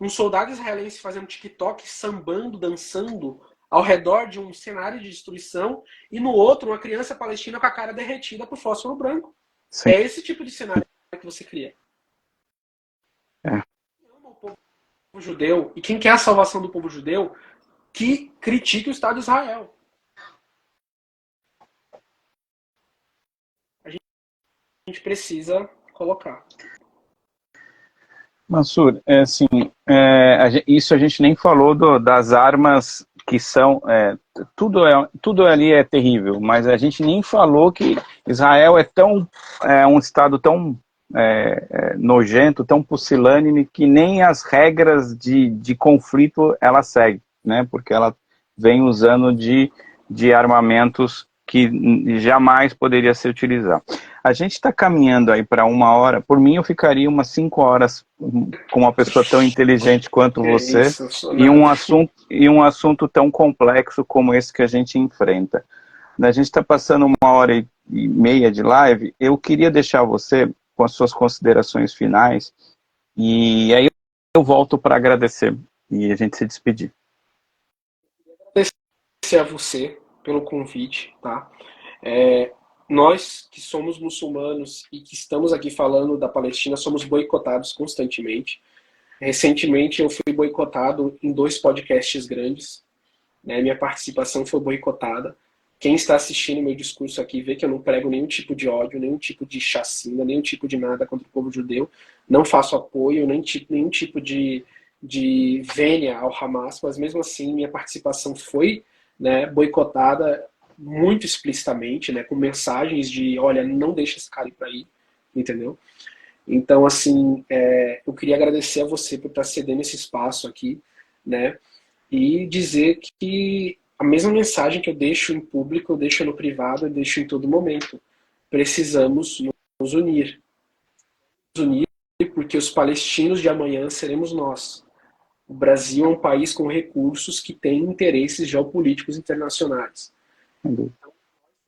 Um soldado israelense fazendo TikTok, sambando, dançando ao redor de um cenário de destruição, e no outro uma criança palestina com a cara derretida por fósforo branco. Sim. É esse tipo de cenário que você cria. Quem ama o povo judeu e quem quer a salvação do povo judeu, que critique o Estado de Israel. A gente precisa colocar. Mansur, assim, isso a gente nem falou das armas que são, tudo ali é terrível, mas a gente nem falou que Israel é um estado tão nojento, tão pusilânime, que nem as regras de conflito ela segue, né? Porque ela vem usando de armamentos que jamais poderia ser utilizado. A gente está caminhando aí para 1 hora. Por mim, eu ficaria umas 5 horas com uma pessoa tão inteligente quanto você e um assunto tão complexo como esse que a gente enfrenta. A gente está passando 1h30 de live. Eu queria deixar você com as suas considerações finais e aí eu volto para agradecer e a gente se despedir. Agradecer a você pelo convite, tá? Nós que somos muçulmanos e que estamos aqui falando da Palestina somos boicotados constantemente. Recentemente eu fui boicotado em 2 podcasts grandes, né? Minha participação foi boicotada. Quem está assistindo meu discurso aqui vê que eu não prego nenhum tipo de ódio, nenhum tipo de chacina, nenhum tipo de nada contra o povo judeu. Não faço apoio, nenhum tipo de vênia ao Hamas, mas mesmo assim minha participação foi, né, boicotada muito explicitamente, né, com mensagens de, olha, não deixa esse cara ir para aí, entendeu? Então, assim, eu queria agradecer a você por estar cedendo esse espaço aqui, né, e dizer que a mesma mensagem que eu deixo em público, eu deixo no privado, eu deixo em todo momento. Precisamos nos unir. Nos unir porque os palestinos de amanhã seremos nós. O Brasil é um país com recursos que tem interesses geopolíticos internacionais.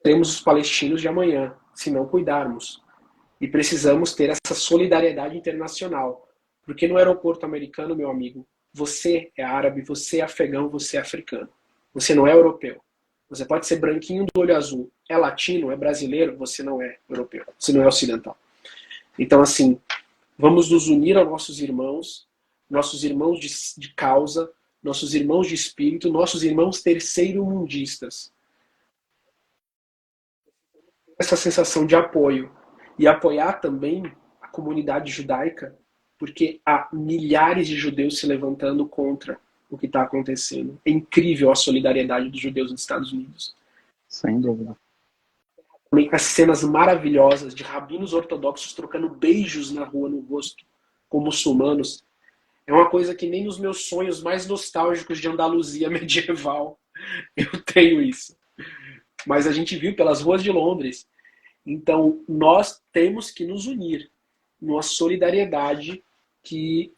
Teremos os palestinos de amanhã, se não cuidarmos. E precisamos ter essa solidariedade internacional. Porque no aeroporto americano, meu amigo, você é árabe, você é afegão, você é africano. Você não é europeu. Você pode ser branquinho do olho azul, é latino, é brasileiro, você não é europeu, você não é ocidental. Então, assim, vamos nos unir aos nossos irmãos de causa, nossos irmãos de espírito, nossos irmãos terceiro-mundistas. Essa sensação de apoio. E apoiar também a comunidade judaica, porque há milhares de judeus se levantando contra o que está acontecendo. É incrível a solidariedade dos judeus nos Estados Unidos. Sem dúvida. Também as cenas maravilhosas de rabinos ortodoxos trocando beijos na rua, no rosto, com muçulmanos. É uma coisa que nem nos meus sonhos mais nostálgicos de Andaluzia medieval eu tenho isso. Mas a gente viu pelas ruas de Londres. Então, nós temos que nos unir numa solidariedade que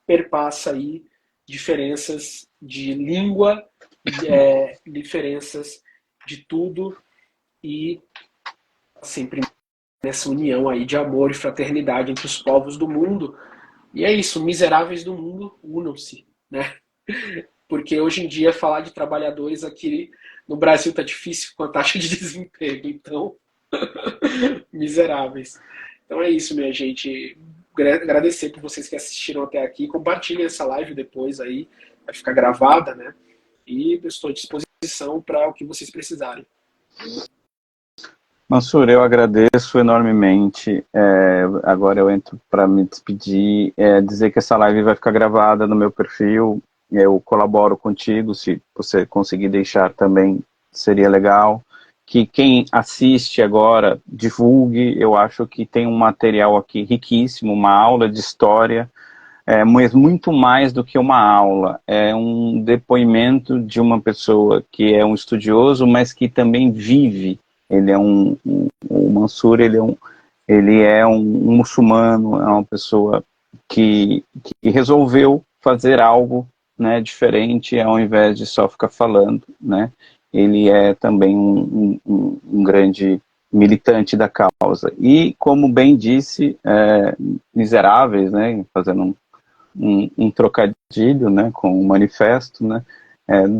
perpassa aí diferenças de língua, diferenças de tudo e sempre nessa união aí de amor e fraternidade entre os povos do mundo. E é isso, miseráveis do mundo, unam-se, né? Porque hoje em dia falar de trabalhadores aqui no Brasil tá difícil com a taxa de desemprego, então miseráveis. Então é isso, minha gente. agradecer por vocês que assistiram até aqui. Compartilhem essa live depois aí, vai ficar gravada, né? E eu estou à disposição para o que vocês precisarem. Mansur, eu agradeço enormemente. Agora eu entro para me despedir, dizer que essa live vai ficar gravada no meu perfil. Eu colaboro contigo, se você conseguir deixar também, seria legal. Que quem assiste agora divulgue. Eu acho que tem um material aqui riquíssimo, uma aula de história, mas muito mais do que uma aula. É um depoimento de uma pessoa que é um estudioso, mas que também vive. Ele é o Mansur, ele é um muçulmano, é uma pessoa que resolveu fazer algo, né, diferente, ao invés de só ficar falando, né? Ele é também um grande militante da causa. E, como bem disse, Miseráveis, né, fazendo um trocadilho, né, com o manifesto, né,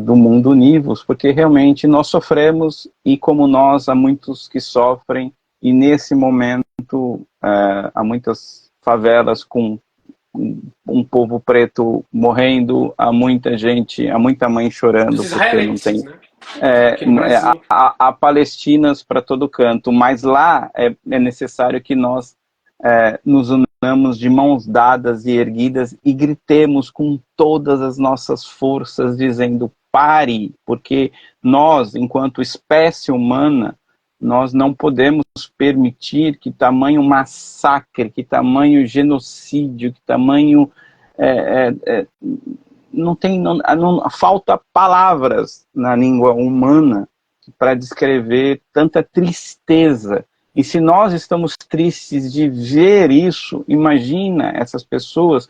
do mundo univos, porque realmente nós sofremos, e como nós, há muitos que sofrem, e nesse momento há muitas favelas com um povo preto morrendo, há muita gente, há muita mãe chorando, porque não tem... Né? Há Palestinas para todo canto, mas lá é necessário que nós nos unamos de mãos dadas e erguidas e gritemos com todas as nossas forças, dizendo: pare, porque nós, enquanto espécie humana, nós não podemos permitir que tamanho massacre, que tamanho genocídio, que tamanho... não falta palavras na língua humana para descrever tanta tristeza. E se nós estamos tristes de ver isso, imagina essas pessoas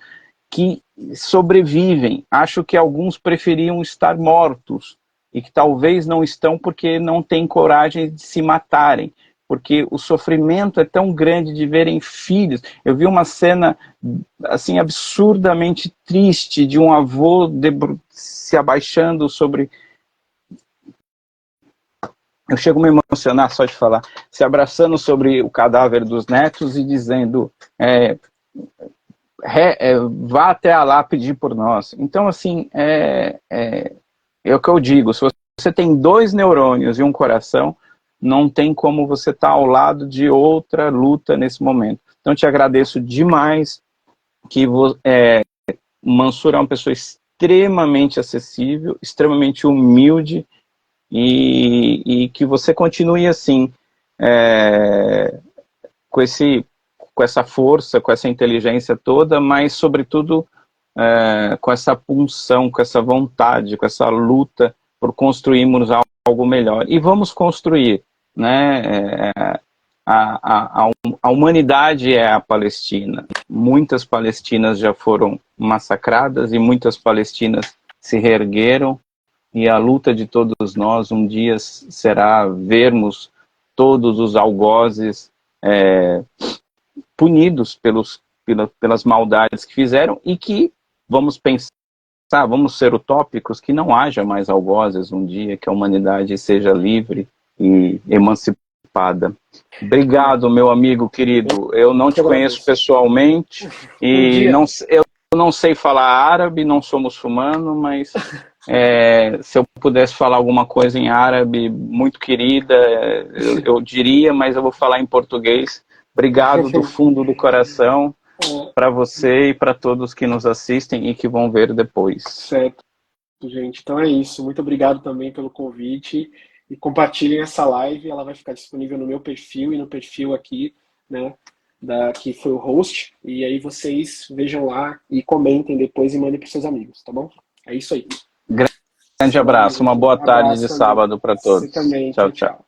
que sobrevivem. Acho que alguns preferiam estar mortos, e que talvez não estão porque não têm coragem de se matarem, porque o sofrimento é tão grande de verem filhos. Eu vi uma cena assim absurdamente triste de um avô se abaixando sobre... Eu chego a me emocionar só de falar, se abraçando sobre o cadáver dos netos e dizendo: vá até Alá pedir por nós. Então, assim, é o que eu digo: se você tem 2 neurônios e um coração, não tem como você estar ao lado de outra luta nesse momento. Então, te agradeço demais, que Mansur é uma pessoa extremamente acessível, extremamente humilde, e que você continue assim, com essa força, com essa inteligência toda, mas, sobretudo, com essa punção, com essa vontade, com essa luta por construirmos algo melhor. E vamos construir, né? A humanidade é a Palestina. Muitas palestinas já foram massacradas e muitas palestinas se reergueram, e a luta de todos nós um dia será vermos todos os algozes punidos pelas maldades que fizeram, e que vamos pensar, vamos ser utópicos, que não haja mais algozes um dia, que a humanidade seja livre e emancipada. Obrigado, meu amigo querido. Eu não te conheço pessoalmente e eu não sei falar árabe, não sou muçulmano, mas se eu pudesse falar alguma coisa em árabe, muito querida, eu diria, mas eu vou falar em português. Obrigado do fundo do coração para você e para todos que nos assistem e que vão ver depois. Certo, gente. Então é isso. Muito obrigado também pelo convite. E compartilhem essa live. Ela vai ficar disponível no meu perfil e no perfil aqui, né, que foi o host. E aí vocês vejam lá e comentem depois e mandem para seus amigos, tá bom? É isso aí. Grande abraço. Uma boa tarde de sábado para todos. Você também. Tchau, tchau.